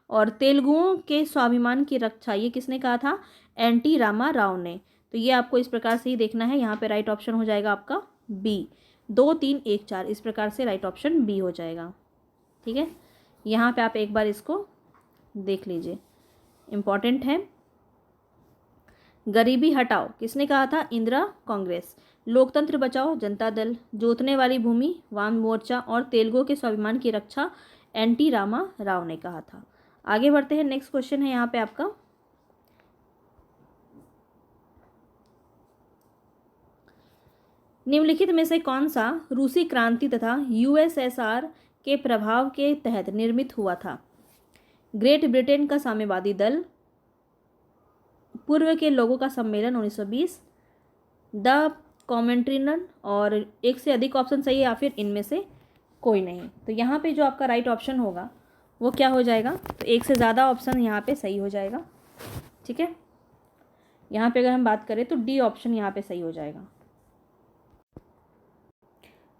और तेलुगुओं के स्वाभिमान की रक्षा ये किसने कहा था, एनटी रामा राव ने। तो ये आपको इस प्रकार से ही देखना है। यहाँ पे राइट ऑप्शन हो जाएगा आपका बी, 2 3 1 4, इस प्रकार से राइट ऑप्शन बी हो जाएगा, ठीक है। यहाँ पे आप एक बार इसको देख लीजिए, इम्पॉर्टेंट है। गरीबी हटाओ किसने कहा था, इंदिरा कांग्रेस, लोकतंत्र बचाओ जनता दल, जोतने वाली भूमि वाम मोर्चा, और तेलुगु के स्वाभिमान की रक्षा एनटी रामा राव ने कहा था। आगे बढ़ते हैं, नेक्स्ट क्वेश्चन है यहाँ पे आपका, निम्नलिखित में से कौन सा रूसी क्रांति तथा यूएसएसआर के प्रभाव के तहत निर्मित हुआ था, ग्रेट ब्रिटेन का साम्यवादी दल, पूर्व के लोगों का सम्मेलन 1920, द कॉमेंट्रीनन, और एक से अधिक ऑप्शन सही है या फिर इनमें से कोई नहीं। तो यहाँ पे जो आपका राइट ऑप्शन होगा वो क्या हो जाएगा, तो एक से ज़्यादा ऑप्शन यहाँ पे सही हो जाएगा, ठीक है। यहाँ पे अगर हम बात करें तो डी ऑप्शन यहाँ पे सही हो जाएगा।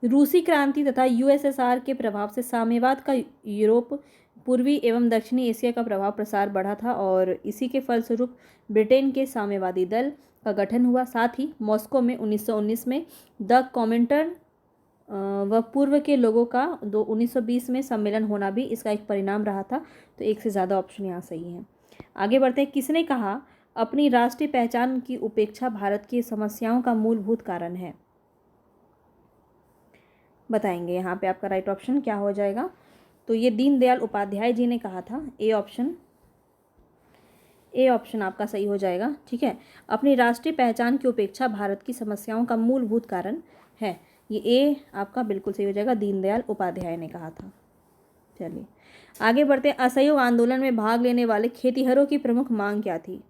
रूसी क्रांति तथा यूएसएसआर के प्रभाव से साम्यवाद का यूरोप, पूर्वी एवं दक्षिणी एशिया का प्रभाव प्रसार बढ़ा था, और इसी के फलस्वरूप ब्रिटेन के साम्यवादी दल का गठन हुआ। साथ ही मॉस्को में 1919 में द कॉमेंटर व पूर्व के लोगों का 1920 में सम्मेलन होना भी इसका एक परिणाम रहा था। तो एक से ज़्यादा ऑप्शन यहाँ सही है। आगे बढ़ते हैं, किसने कहा अपनी राष्ट्रीय पहचान की उपेक्षा भारत की समस्याओं का मूलभूत कारण है, बताएंगे। यहाँ पे आपका राइट ऑप्शन क्या हो जाएगा, तो ये दीनदयाल उपाध्याय जी ने कहा था, ए ऑप्शन आपका सही हो जाएगा, ठीक है। अपनी राष्ट्रीय पहचान की उपेक्षा भारत की समस्याओं का मूलभूत कारण है, ये ए आपका बिल्कुल सही हो जाएगा, दीनदयाल उपाध्याय ने कहा था। चलिए आगे बढ़ते हैं, असहयोग आंदोलन में भाग लेने वाले खेतिहरों की प्रमुख मांग क्या थी,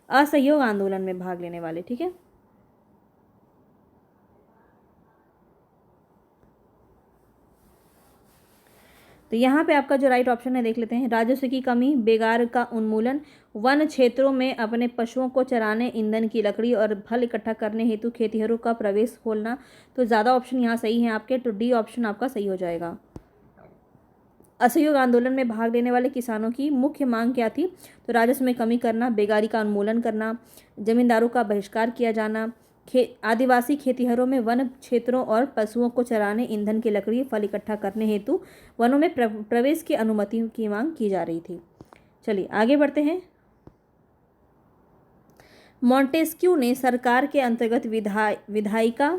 असहयोग आंदोलन में भाग लेने वाले, ठीक है। तो यहाँ पे आपका जो राइट ऑप्शन है देख लेते हैं, राजस्व की कमी, बेगार का उन्मूलन, वन क्षेत्रों में अपने पशुओं को चराने, ईंधन की लकड़ी और फल इकट्ठा करने हेतु खेतिहरों का प्रवेश खोलना। तो ज़्यादा ऑप्शन यहाँ सही है आपके, तो डी ऑप्शन आपका सही हो जाएगा। असहयोग आंदोलन में भाग लेने वाले किसानों की मुख्य मांग क्या थी, तो राजस्व में कमी करना, बेगारी का उन्मूलन करना, जमींदारों का बहिष्कार किया जाना, आदिवासी खेतिहरों में वन क्षेत्रों और पशुओं को चराने, ईंधन की लकड़ी, फल इकट्ठा करने हेतु वनों में प्रवेश की अनुमति की मांग की जा रही थी। चलिए आगे बढ़ते हैं, मॉन्टेस्क्यू ने सरकार के अंतर्गत विधायिका,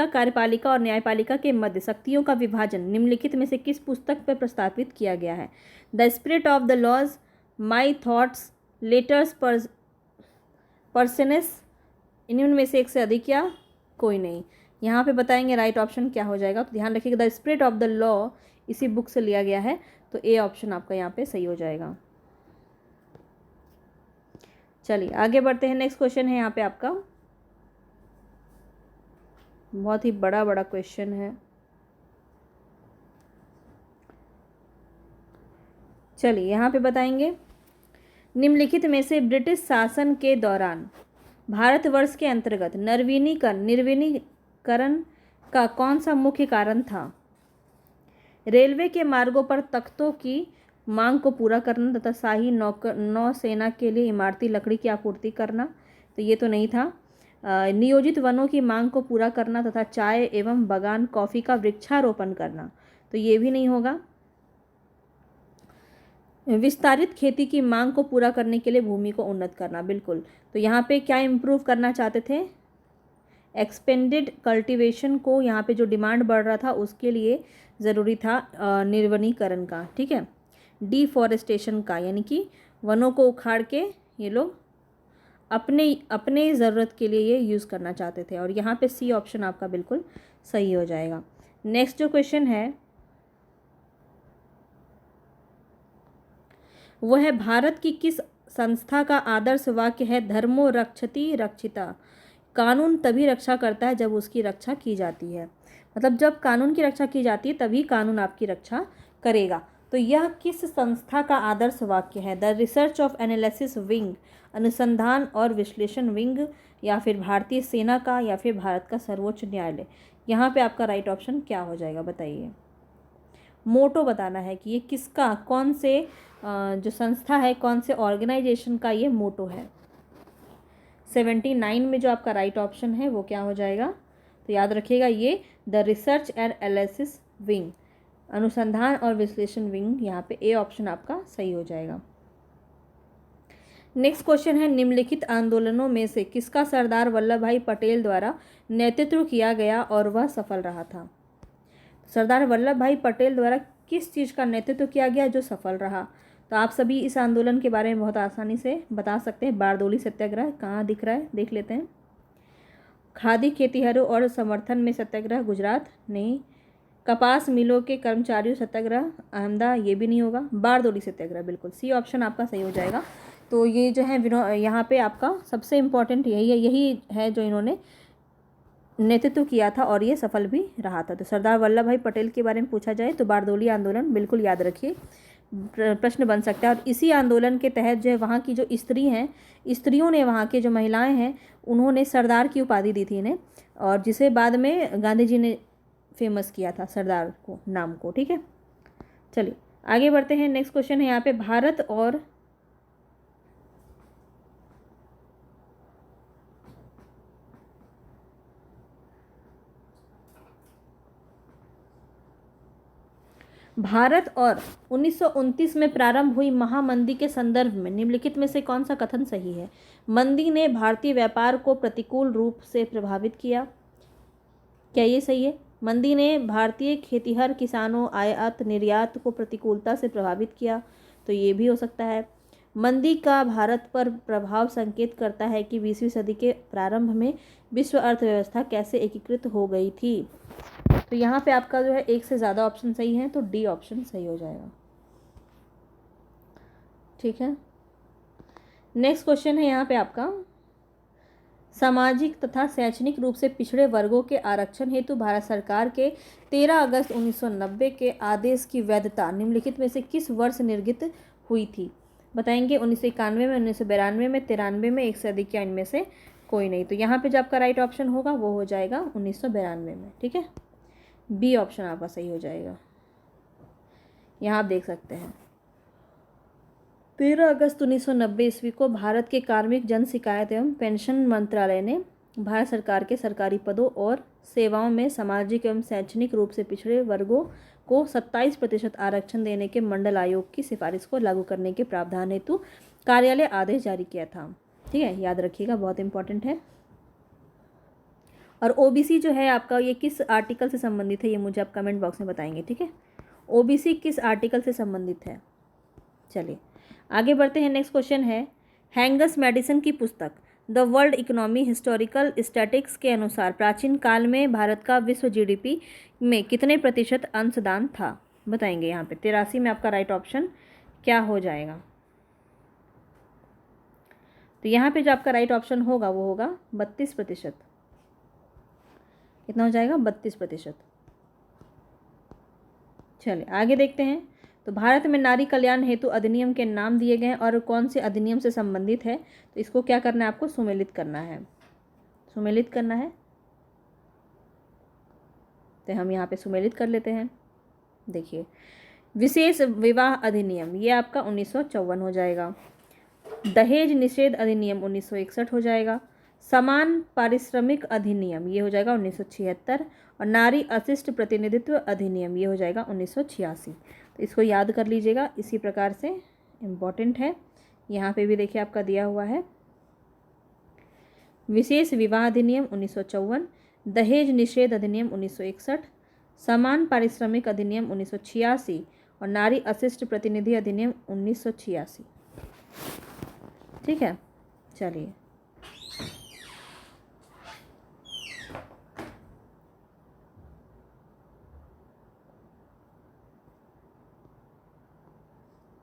कार्यपालिका और न्यायपालिका के मध्य शक्तियों का विभाजन निम्नलिखित में से किस पुस्तक पर प्रस्तावित किया गया है? The spirit of the laws, my thoughts, letters persanes, इनमें से एक से अधिक या कोई नहीं? यहाँ पे बताएंगे राइट ऑप्शन क्या हो जाएगा। तो ध्यान रखिएगा, the spirit of the law इसी बुक से लिया गया है, तो ए ऑप्शन आपका यहाँ पे सही हो जाएगा। चलिए आगे बढ़ते हैं। नेक्स्ट क्वेश्चन है यहाँ पे आपका, बहुत ही बड़ा बड़ा क्वेश्चन है। चलिए यहाँ पे बताएंगे, निम्नलिखित में से ब्रिटिश शासन के दौरान भारतवर्ष के अंतर्गत निर्विनीकरण का कौन सा मुख्य कारण था? रेलवे के मार्गों पर तख्तों की मांग को पूरा करना तथा शाही नौसेना के लिए इमारती लकड़ी की आपूर्ति करना, तो ये तो नहीं था। नियोजित वनों की मांग को पूरा करना तथा चाय एवं बागान कॉफ़ी का वृक्षारोपण करना, तो ये भी नहीं होगा। विस्तारित खेती की मांग को पूरा करने के लिए भूमि को उन्नत करना, बिल्कुल। तो यहाँ पे क्या इम्प्रूव करना चाहते थे? एक्सपेंडेड कल्टीवेशन को, यहाँ पे जो डिमांड बढ़ रहा था उसके लिए ज़रूरी था निर्वनीकरण का, ठीक है, डिफॉरेस्टेशन का, यानी कि वनों को उखाड़ के ये लोग अपने ज़रूरत के लिए ये यूज़ करना चाहते थे, और यहाँ पे सी ऑप्शन आपका बिल्कुल सही हो जाएगा। नेक्स्ट जो क्वेश्चन है वह है, भारत की किस संस्था का आदर्श वाक्य है धर्मो रक्षति रक्षिता? कानून तभी रक्षा करता है जब उसकी रक्षा की जाती है, मतलब जब कानून की रक्षा की जाती है तभी कानून आपकी रक्षा करेगा। तो यह किस संस्था का आदर्श वाक्य है? The research of analysis wing, अनुसंधान और विश्लेषण विंग, या फिर भारतीय सेना का, या फिर भारत का सर्वोच्च न्यायालय? यहाँ पे आपका राइट ऑप्शन क्या हो जाएगा बताइए। मोटो बताना है कि ये किसका, कौन से जो संस्था है, कौन से ऑर्गेनाइजेशन का ये मोटो है। 79 में जो आपका राइट ऑप्शन है वो क्या हो जाएगा? तो याद रखिएगा, ये the research and analysis wing, अनुसंधान और विश्लेषण विंग, यहाँ पे ए ऑप्शन आपका सही हो जाएगा। नेक्स्ट क्वेश्चन है, निम्नलिखित आंदोलनों में से किसका सरदार वल्लभ भाई पटेल द्वारा नेतृत्व किया गया और वह सफल रहा था? सरदार वल्लभ भाई पटेल द्वारा किस चीज़ का नेतृत्व किया गया जो सफल रहा? तो आप सभी इस आंदोलन के बारे में बहुत आसानी से बता सकते हैं। बारदोली सत्याग्रह कहाँ दिख रहा है, देख लेते हैं। खादी खेतिहरों और समर्थन में सत्याग्रह, गुजरात नहीं। कपास मिलों के कर्मचारियों सत्याग्रह, अहमदाबाद, ये भी नहीं होगा। बारदोली सत्याग्रह, बिल्कुल सी ऑप्शन आपका सही हो जाएगा। तो ये जो है यहाँ पे आपका सबसे इम्पोर्टेंट यही है जो इन्होंने नेतृत्व किया था और ये सफल भी रहा था। तो सरदार वल्लभ भाई पटेल के बारे में पूछा जाए तो बारदोली आंदोलन बिल्कुल याद रखिए, प्रश्न बन सकता है। और इसी आंदोलन के तहत जो है वहाँ की जो स्त्रियों ने, वहाँ के जो महिलाएं हैं, उन्होंने सरदार की उपाधि दी थी इन्हें, और जिसे बाद में गांधी जी ने फेमस किया था सरदार को, नाम को, ठीक है। चलिए आगे बढ़ते हैं। नेक्स्ट क्वेश्चन है यहाँ पे, भारत और 1929 में प्रारंभ हुई महामंदी के संदर्भ में निम्नलिखित में से कौन सा कथन सही है? मंदी ने भारतीय व्यापार को प्रतिकूल रूप से प्रभावित किया, क्या ये सही है? मंदी ने भारतीय खेतिहर किसानों, आयात निर्यात को प्रतिकूलता से प्रभावित किया, तो ये भी हो सकता है। मंदी का भारत पर प्रभाव संकेत करता है कि 20वीं सदी के प्रारंभ में विश्व अर्थव्यवस्था कैसे एकीकृत हो गई थी। तो यहाँ पे आपका जो है एक से ज़्यादा ऑप्शन सही है, तो डी ऑप्शन सही हो जाएगा, ठीक है। नेक्स्ट क्वेश्चन है यहाँ पे आपका, सामाजिक तथा शैक्षणिक रूप से पिछड़े वर्गों के आरक्षण हेतु भारत सरकार के 13 अगस्त 1990 के आदेश की वैधता निम्नलिखित में से किस वर्ष निर्गत हुई थी? बताएंगे 1991 में, 1992 में, 93 में, एक से अधिक या इनमें से कोई नहीं। तो यहाँ पे जो आपका राइट ऑप्शन होगा वो हो जाएगा 1992 में, ठीक है। बी ऑप्शन आपका सही हो जाएगा। यहाँ आप देख सकते हैं 13 अगस्त 1990 ईस्वी को भारत के कार्मिक जन शिकायत एवं पेंशन मंत्रालय ने भारत सरकार के सरकारी पदों और सेवाओं में सामाजिक एवं शैक्षणिक रूप से पिछड़े वर्गों को 27% आरक्षण देने के मंडल आयोग की सिफारिश को लागू करने के प्रावधान हेतु कार्यालय आदेश जारी किया था। ठीक है, याद रखिएगा, बहुत इंपॉर्टेंट है। और ओबीसी जो है आपका, ये किस आर्टिकल से संबंधित है, ये मुझे आप कमेंट बॉक्स में बताएंगे। ठीक है, ओबीसी किस आर्टिकल से संबंधित है। चलिए आगे बढ़ते हैं। नेक्स्ट क्वेश्चन है, हैंगस मेडिसन की पुस्तक the world economy historical statics के अनुसार प्राचीन काल में भारत का विश्व जीडीपी में कितने प्रतिशत अंशदान था, बताएंगे। यहाँ पे 83 में आपका राइट ऑप्शन क्या हो जाएगा। तो यहाँ पे जो आपका राइट ऑप्शन होगा वो होगा 32%। कितना हो जाएगा, 32%। चलिए आगे देखते हैं। तो भारत में नारी कल्याण हेतु अधिनियम के नाम दिए गए हैं और कौन से अधिनियम से संबंधित है, तो इसको क्या करना है, आपको सुमेलित करना है। सुमेलित करना है, तो हम यहाँ पे सुमेलित कर लेते हैं। देखिए, विशेष विवाह अधिनियम, ये आपका 1954 हो जाएगा। दहेज निषेध अधिनियम 1961 हो जाएगा। समान पारिश्रमिक अधिनियम, ये हो जाएगा 1976। और नारी अशिष्ट प्रतिनिधित्व अधिनियम, ये हो जाएगा 1986। तो इसको याद कर लीजिएगा, इसी प्रकार से इम्पॉर्टेंट है। यहाँ पे भी देखिए आपका दिया हुआ है, विशेष विवाह अधिनियम 1954, दहेज निषेध अधिनियम 1961, समान पारिश्रमिक अधिनियम 1986 और नारी अशिष्ट प्रतिनिधि अधिनियम 1986। ठीक है, चलिए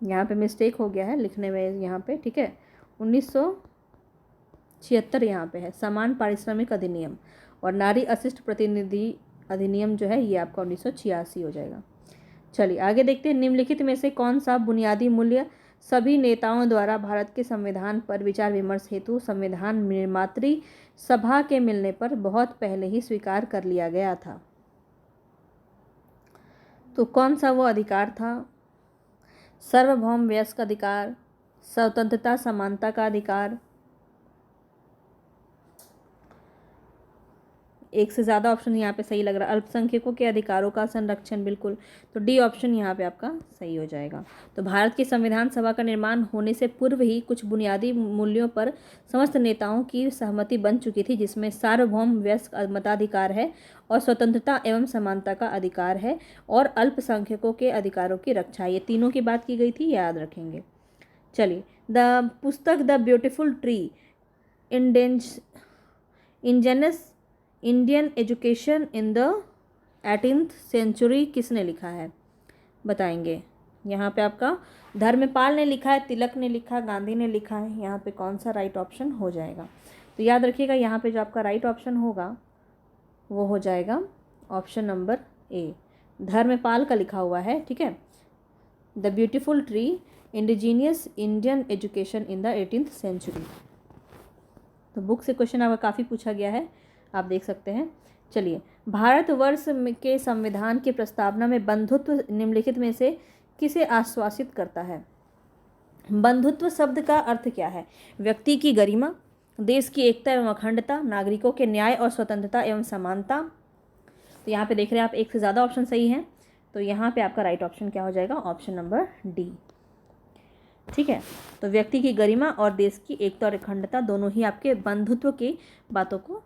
यहाँ पे मिस्टेक हो गया है लिखने में यहाँ पे। ठीक है, 1976 यहाँ पे है समान पारिश्रमिक अधिनियम, और नारी अशिष्ट प्रतिनिधि अधिनियम जो है ये आपका 1986 हो जाएगा। चलिए आगे देखते हैं। निम्नलिखित में से कौन सा बुनियादी मूल्य सभी नेताओं द्वारा भारत के संविधान पर विचार विमर्श हेतु संविधान निर्मात्री सभा के मिलने पर बहुत पहले ही स्वीकार कर लिया गया था। तो कौन सा वो अधिकार था? सार्वभौम वयस्क अधिकार, स्वतंत्रता समानता का अधिकार, एक से ज़्यादा ऑप्शन यहाँ पे सही लग रहा है, अल्पसंख्यकों के अधिकारों का संरक्षण, बिल्कुल। तो डी ऑप्शन यहाँ पे आपका सही हो जाएगा। तो भारत की संविधान सभा का निर्माण होने से पूर्व ही कुछ बुनियादी मूल्यों पर समस्त नेताओं की सहमति बन चुकी थी, जिसमें सार्वभौम वयस्क मताधिकार है और स्वतंत्रता एवं समानता का अधिकार है और अल्पसंख्यकों के अधिकारों की रक्षा, ये तीनों की बात की गई थी, याद रखेंगे। चलिए, द पुस्तक the beautiful tree indigenous Indian education in the 18th century किसने लिखा है, बताएंगे। यहाँ पे आपका धर्मपाल ने लिखा है, तिलक ने लिखा, गांधी ने लिखा है। यहाँ पे कौन सा राइट ऑप्शन हो जाएगा? तो याद रखिएगा, यहाँ पे जो आपका राइट ऑप्शन होगा वो हो जाएगा ऑप्शन नंबर ए, धर्मपाल का लिखा हुआ है। ठीक है, the beautiful tree indigenous Indian education in the 18th century. तो बुक से क्वेश्चन आपका काफ़ी पूछा गया है, आप देख सकते हैं। चलिए, भारतवर्ष के संविधान की प्रस्तावना में बंधुत्व निम्नलिखित में से किसे आश्वासित करता है? बंधुत्व शब्द का अर्थ क्या है? व्यक्ति की गरिमा, देश की एकता एवं अखंडता, नागरिकों के न्याय और स्वतंत्रता एवं समानता। तो यहाँ पे देख रहे हैं आप, एक से ज़्यादा ऑप्शन सही हैं, तो यहाँ पे आपका राइट ऑप्शन क्या हो जाएगा? Option number D. ठीक है, तो व्यक्ति की गरिमा और देश की एकता और अखंडता दोनों ही आपके बंधुत्व की बातों को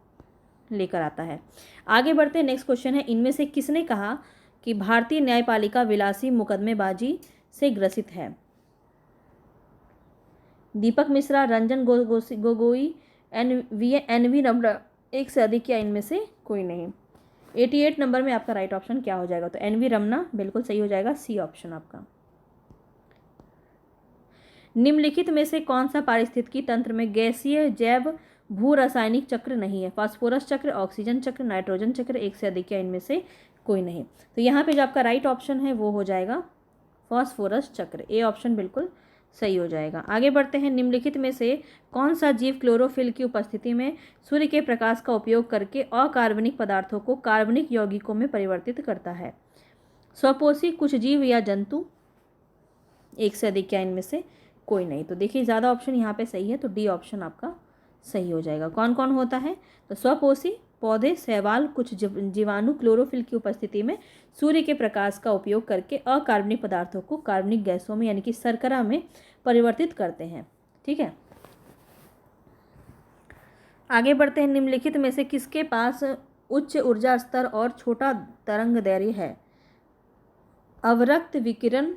लेकर आता है। आगे बढ़ते हैं। नेक्स्ट क्वेश्चन है, इनमें से किसने कहा कि भारतीय न्यायपालिका विलासी मुकदमेबाजी से ग्रसित है? दीपक मिश्रा, रंजन गोगोई, एन वी रमना, एक से अधिक या इनमें से कोई नहीं। 88 नंबर में आपका राइट ऑप्शन क्या हो जाएगा? तो एन वी रमना बिल्कुल सही हो जाएगा, सी ऑप्शन आपका। निम्नलिखित में से कौन सा पारिस्थितिकी तंत्र में गैसीय जैव भू रासायनिक चक्र नहीं है? फास्फोरस चक्र, ऑक्सीजन चक्र, नाइट्रोजन चक्र, एक से अधिक या इनमें से कोई नहीं। तो यहाँ पे जो आपका राइट ऑप्शन है वो हो जाएगा फास्फोरस चक्र, ए ऑप्शन बिल्कुल सही हो जाएगा। आगे बढ़ते हैं। निम्नलिखित में से कौन सा जीव क्लोरोफिल की उपस्थिति में सूर्य के प्रकाश का उपयोग करके अकार्बनिक पदार्थों को कार्बनिक यौगिकों में परिवर्तित करता है? स्वपोषी, कुछ जीव या जंतु, एक से अधिक या इनमें से कोई नहीं। तो देखिए, ज़्यादा ऑप्शन यहाँ पे सही है, तो डी ऑप्शन आपका सही हो जाएगा। कौन कौन होता है? तो स्वपोषी, पौधे, शैवाल, कुछ जीवाणु क्लोरोफिल की उपस्थिति में सूर्य के प्रकाश का उपयोग करके अकार्बनिक पदार्थों को कार्बनिक गैसों में यानी कि शर्करा में परिवर्तित करते हैं। ठीक है, आगे बढ़ते हैं। निम्नलिखित में से किसके पास उच्च ऊर्जा स्तर और छोटा तरंग दैर्घ्य है? अवरक्त विकिरण,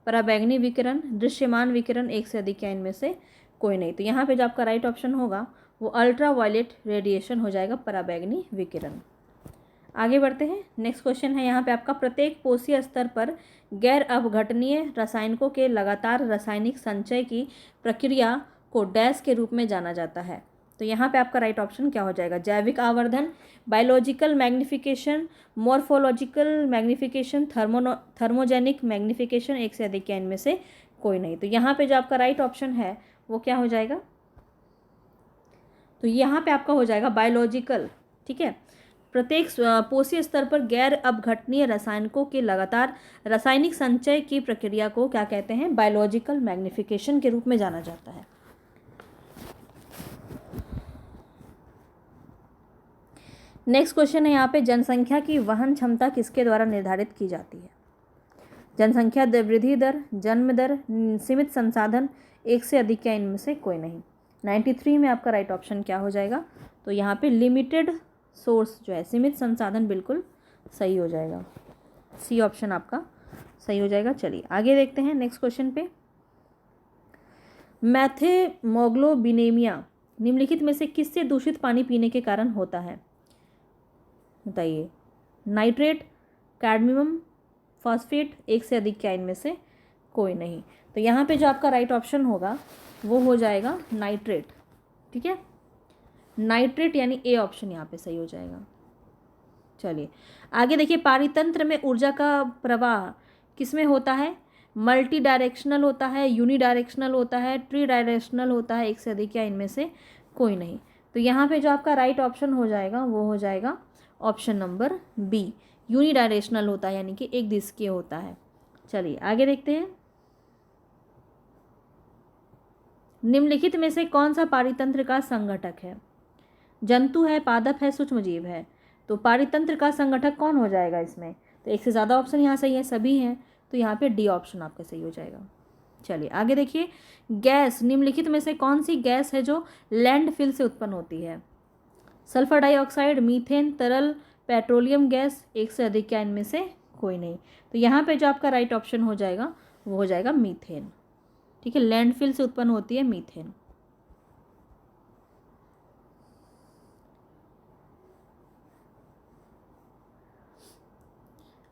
पराबैंगनी विकिरण, दृश्यमान विकिरण, एक से अधिक या इनमें से कोई नहीं। तो यहाँ पे जो आपका राइट ऑप्शन होगा वो अल्ट्रा वायलेट रेडिएशन हो जाएगा, पराबैंगनी विकिरण। आगे बढ़ते हैं। नेक्स्ट क्वेश्चन है यहाँ पे आपका, प्रत्येक कोशीय स्तर पर गैर अपघटनीय रासायनिकों के लगातार रासायनिक संचय की प्रक्रिया को डैश के रूप में जाना जाता है। तो यहाँ पे आपका राइट ऑप्शन क्या हो जाएगा? जैविक आवर्धन, biological magnification, morphological magnification, thermogenic magnification, एक से अधिक या इनमें से कोई नहीं। तो यहाँ पे जो आपका राइट ऑप्शन है वो क्या हो जाएगा? तो यहाँ पे आपका हो जाएगा बायोलॉजिकल। ठीक है, प्रत्येक पोषी स्तर पर गैर अपघटनीय रासायनिकों के लगातार रासायनिक संचय की प्रक्रिया को क्या कहते हैं? बायोलॉजिकल मैग्निफिकेशन के रूप में जाना जाता है। नेक्स्ट क्वेश्चन है यहाँ पे, जनसंख्या की वहन क्षमता किसके द्वारा निर्धारित की जाती है? जनसंख्या वृद्धि दर, जन्म दर, सीमित संसाधन, एक से अधिक या इनमें से कोई नहीं। 93 में आपका राइट ऑप्शन क्या हो जाएगा? तो यहाँ पे लिमिटेड सोर्स जो है, सीमित संसाधन, बिल्कुल सही हो जाएगा। सी ऑप्शन आपका सही हो जाएगा। चलिए आगे देखते हैं नेक्स्ट क्वेश्चन पे। मैथेमोग्लोबिनेमिया निम्नलिखित में से किससे दूषित पानी पीने के कारण होता है? बताइए। नाइट्रेट, कैडमियम, फॉस्फेट, एक से अधिक क्या इनमें से कोई नहीं। तो यहाँ पे जो आपका राइट ऑप्शन होगा वो हो जाएगा नाइट्रेट। ठीक है, नाइट्रेट यानी ए ऑप्शन यहाँ पे सही हो जाएगा। चलिए आगे देखिए, पारितंत्र में ऊर्जा का प्रवाह किसमें होता है? मल्टी डायरेक्शनल होता है, यूनी डायरेक्शनल होता है, ट्री डायरेक्शनल होता है, एक से अधिक या इनमें से कोई नहीं। तो यहाँ पे जो आपका राइट ऑप्शन हो जाएगा वो हो जाएगा option number B, unidirectional होता है यानी कि एक दिशकीय होता है। चलिए आगे देखते हैं। निम्नलिखित में से कौन सा पारितंत्र का संगठक है? जंतु है, पादप है, सूक्ष्मजीव है। तो पारितंत्र का संगठक कौन हो जाएगा इसमें? तो एक से ज़्यादा ऑप्शन यहाँ सही है, सभी हैं। तो यहाँ पे डी ऑप्शन आपका सही हो जाएगा। चलिए आगे देखिए, गैस निम्नलिखित में से कौन सी गैस है जो लैंडफिल से उत्पन्न होती है? सल्फर डाइऑक्साइड, मीथेन, तरल पेट्रोलियम गैस, एक से अधिक क्या इनमें से कोई नहीं। तो यहाँ पे जो आपका राइट ऑप्शन हो जाएगा वो हो जाएगा मीथेन। ठीक है, लैंडफिल से उत्पन्न होती है मीथेन।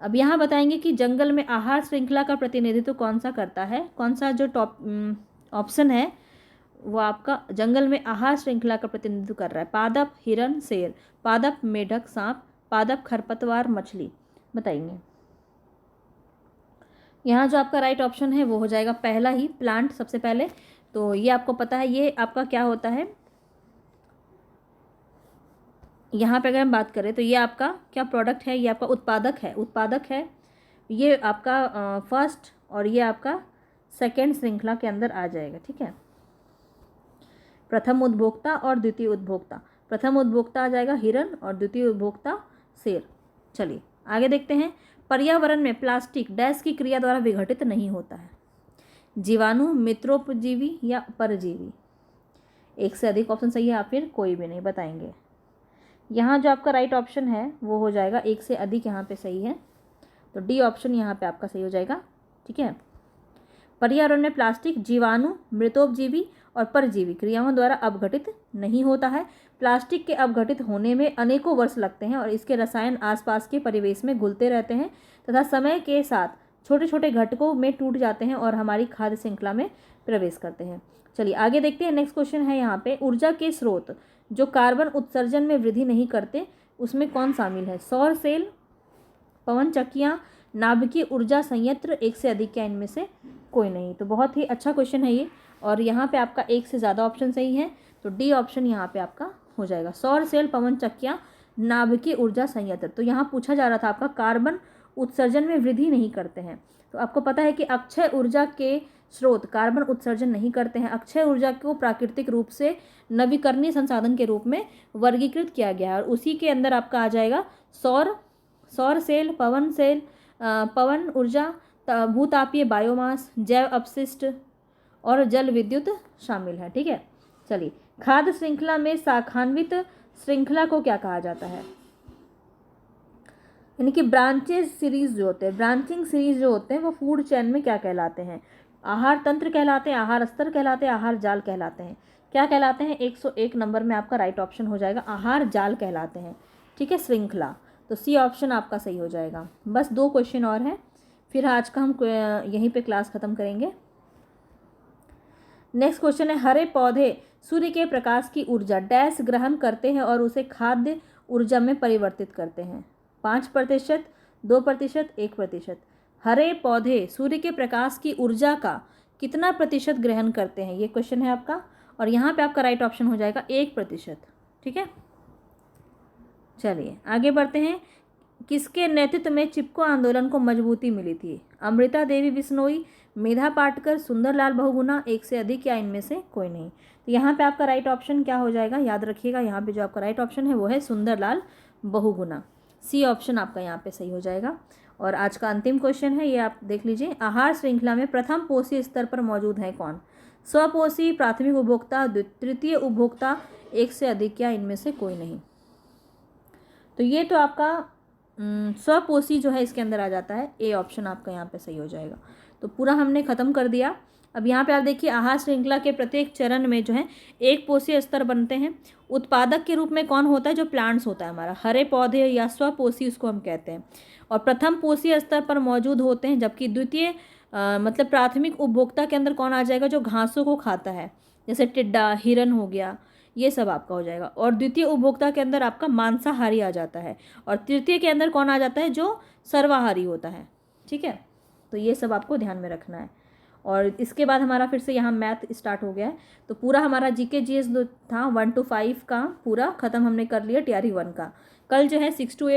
अब यहाँ बताएंगे कि जंगल में आहार श्रृंखला का प्रतिनिधित्व कौन सा करता है? कौन सा जो टॉप ऑप्शन है वो आपका जंगल में आहार श्रृंखला का प्रतिनिधित्व कर रहा है? पादप, हिरन, शेर, पादप, मेढक, सांप, पादप, खरपतवार, मछली। बताइए। यहाँ जो आपका राइट ऑप्शन है वो हो जाएगा पहला ही, प्लांट सबसे पहले। तो ये आपको पता है ये आपका क्या होता है? यहाँ पे अगर हम बात करें तो ये आपका क्या प्रोडक्ट है? ये आपका उत्पादक है, उत्पादक है। ये आपका फर्स्ट और ये आपका सेकेंड श्रृंखला के अंदर आ जाएगा। ठीक है, प्रथम उपभोक्ता और द्वितीय उपभोक्ता। प्रथम उपभोक्ता आ जाएगा हिरन और द्वितीय उपभोक्ता शेर। चलिए आगे देखते हैं। पर्यावरण में प्लास्टिक डैश की क्रिया द्वारा विघटित नहीं होता है? जीवाणु, मित्रोपजीवी या परजीवी। एक से अधिक ऑप्शन सही है या फिर कोई भी नहीं, बताएंगे। यहाँ जो आपका राइट ऑप्शन है वो हो जाएगा एक से अधिक, यहाँ पे सही है। तो डी ऑप्शन यहाँ पे आपका सही हो जाएगा। ठीक है, पर्यावरण में प्लास्टिक जीवाणु, मृतोपजीवी और परजीवी क्रियाओं द्वारा अपघटित नहीं होता है। प्लास्टिक के अपघटित होने में अनेकों वर्ष लगते हैं और इसके रसायन आसपास के परिवेश में घुलते रहते हैं तथा समय के साथ छोटे छोटे घटकों में टूट जाते हैं और हमारी खाद्य श्रृंखला में प्रवेश करते हैं। चलिए आगे देखते हैं। नेक्स्ट क्वेश्चन है यहाँ पे, ऊर्जा के स्रोत जो कार्बन उत्सर्जन में वृद्धि नहीं करते उसमें कौन शामिल है? सौर सेल, पवन चक्कियाँ, नाभिकीय ऊर्जा संयंत्र, एक से अधिक क्या इनमें से कोई नहीं। तो बहुत ही अच्छा क्वेश्चन है ये, और यहाँ पे आपका एक से ज़्यादा ऑप्शन सही है। तो डी ऑप्शन यहाँ पे आपका हो जाएगा, सौर सेल, पवन चक्कियाँ, नाभिकीय ऊर्जा संयंत्र। तो यहाँ पूछा जा रहा था आपका कार्बन उत्सर्जन में वृद्धि नहीं करते हैं। तो आपको पता है कि अक्षय ऊर्जा के स्रोत कार्बन उत्सर्जन नहीं करते हैं। अक्षय ऊर्जा को प्राकृतिक रूप से नवीकरणीय संसाधन के रूप में वर्गीकृत किया गया है और उसी के अंदर आपका आ जाएगा सौर सेल, पवन सेल, पवन ऊर्जा, भूतापीय बायोमास, जैव अपशिष्ट और जल विद्युत शामिल है। ठीक है, चलिए खाद्य श्रृंखला में शाखान्वित श्रृंखला को क्या कहा जाता है? यानी कि ब्रांचेज सीरीज जो होते हैं, ब्रांचिंग सीरीज जो होते हैं वो फूड चेन में क्या कहलाते हैं? आहार तंत्र कहलाते हैं, आहार स्तर कहलाते हैं, आहार जाल कहलाते हैं। क्या कहलाते हैं? 101 नंबर में आपका राइट ऑप्शन हो जाएगा, आहार जाल कहलाते हैं। ठीक है, श्रृंखला, तो सी ऑप्शन आपका सही हो जाएगा। बस 2 क्वेश्चन और हैं, फिर आज का हम यहीं पे क्लास ख़त्म करेंगे। नेक्स्ट क्वेश्चन है, हरे पौधे सूर्य के प्रकाश की ऊर्जा डैश ग्रहण करते हैं और उसे खाद्य ऊर्जा में परिवर्तित करते हैं? 5%, 2%, 1%। हरे पौधे सूर्य के प्रकाश की ऊर्जा का कितना प्रतिशत ग्रहण करते हैं, ये क्वेश्चन है आपका, और यहाँ पे आपका राइट ऑप्शन हो जाएगा 1%। ठीक है, चलिए आगे बढ़ते हैं। किसके नेतृत्व में चिपको आंदोलन को मजबूती मिली थी? अमृता देवी बिश्नोई, मेधा पाटकर, सुंदरलाल बहुगुणा, एक से अधिक या इनमें से कोई नहीं? तो यहाँ पे आपका राइट ऑप्शन क्या हो जाएगा? याद रखिएगा, यहाँ पे जो आपका राइट ऑप्शन है वो है सुंदरलाल बहुगुणा। सी ऑप्शन आपका यहाँ पे सही हो जाएगा। और आज का अंतिम क्वेश्चन है, ये आप देख लीजिए। आहार श्रृंखला में प्रथम पोषी स्तर पर मौजूद है कौन? स्वपोषी, प्राथमिक उपभोक्ता, तृतीय उपभोक्ता, एक से अधिक या इनमें से कोई नहीं? तो ये तो आपका स्वपोषी जो है इसके अंदर आ जाता है, ए ऑप्शन आपका यहाँ पे सही हो जाएगा। तो पूरा हमने ख़त्म कर दिया। अब यहाँ पे आप देखिए, आहार श्रृंखला के प्रत्येक चरण में जो है एक पोषी स्तर बनते हैं। उत्पादक के रूप में कौन होता है? जो प्लांट्स होता है हमारा, हरे पौधे या स्वपोषी उसको हम कहते हैं। और प्रथम पोषी स्तर पर मौजूद होते हैं, जबकि द्वितीय मतलब प्राथमिक उपभोक्ता के अंदर कौन आ जाएगा? जो घासों को खाता है, जैसे टिड्डा, हिरन हो गया, ये सब आपका हो जाएगा। और द्वितीय उपभोक्ता के अंदर आपका मांसाहारी आ जाता है। और तृतीय के अंदर कौन आ जाता है? जो सर्वाहारी होता है। ठीक है, तो ये सब आपको ध्यान में रखना है। और इसके बाद हमारा फिर से यहाँ मैथ स्टार्ट हो गया है। तो पूरा हमारा जीके जीएस था 1 to 5 का पूरा ख़त्म हमने कर लिया टीआरई 1 का। कल जो है 6 to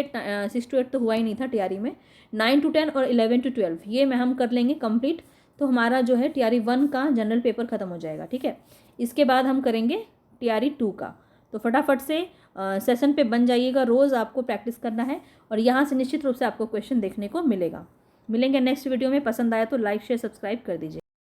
8 तो हुआ ही नहीं था टीआरई में, 9 to 10 और 11 to 12 ये मैं हम कर लेंगे कंप्लीट। तो हमारा जो है टीआरई 1 का जनरल पेपर ख़त्म हो जाएगा। ठीक है, इसके बाद हम करेंगे टीआरई 2 का। तो फटाफट से सेशन पे बन जाइएगा, रोज़ आपको प्रैक्टिस करना है और यहाँ से निश्चित रूप से आपको क्वेश्चन देखने को मिलेगा। मिलेंगे नेक्स्ट वीडियो में। पसंद आया तो लाइक शेयर सब्सक्राइब कर दीजिए।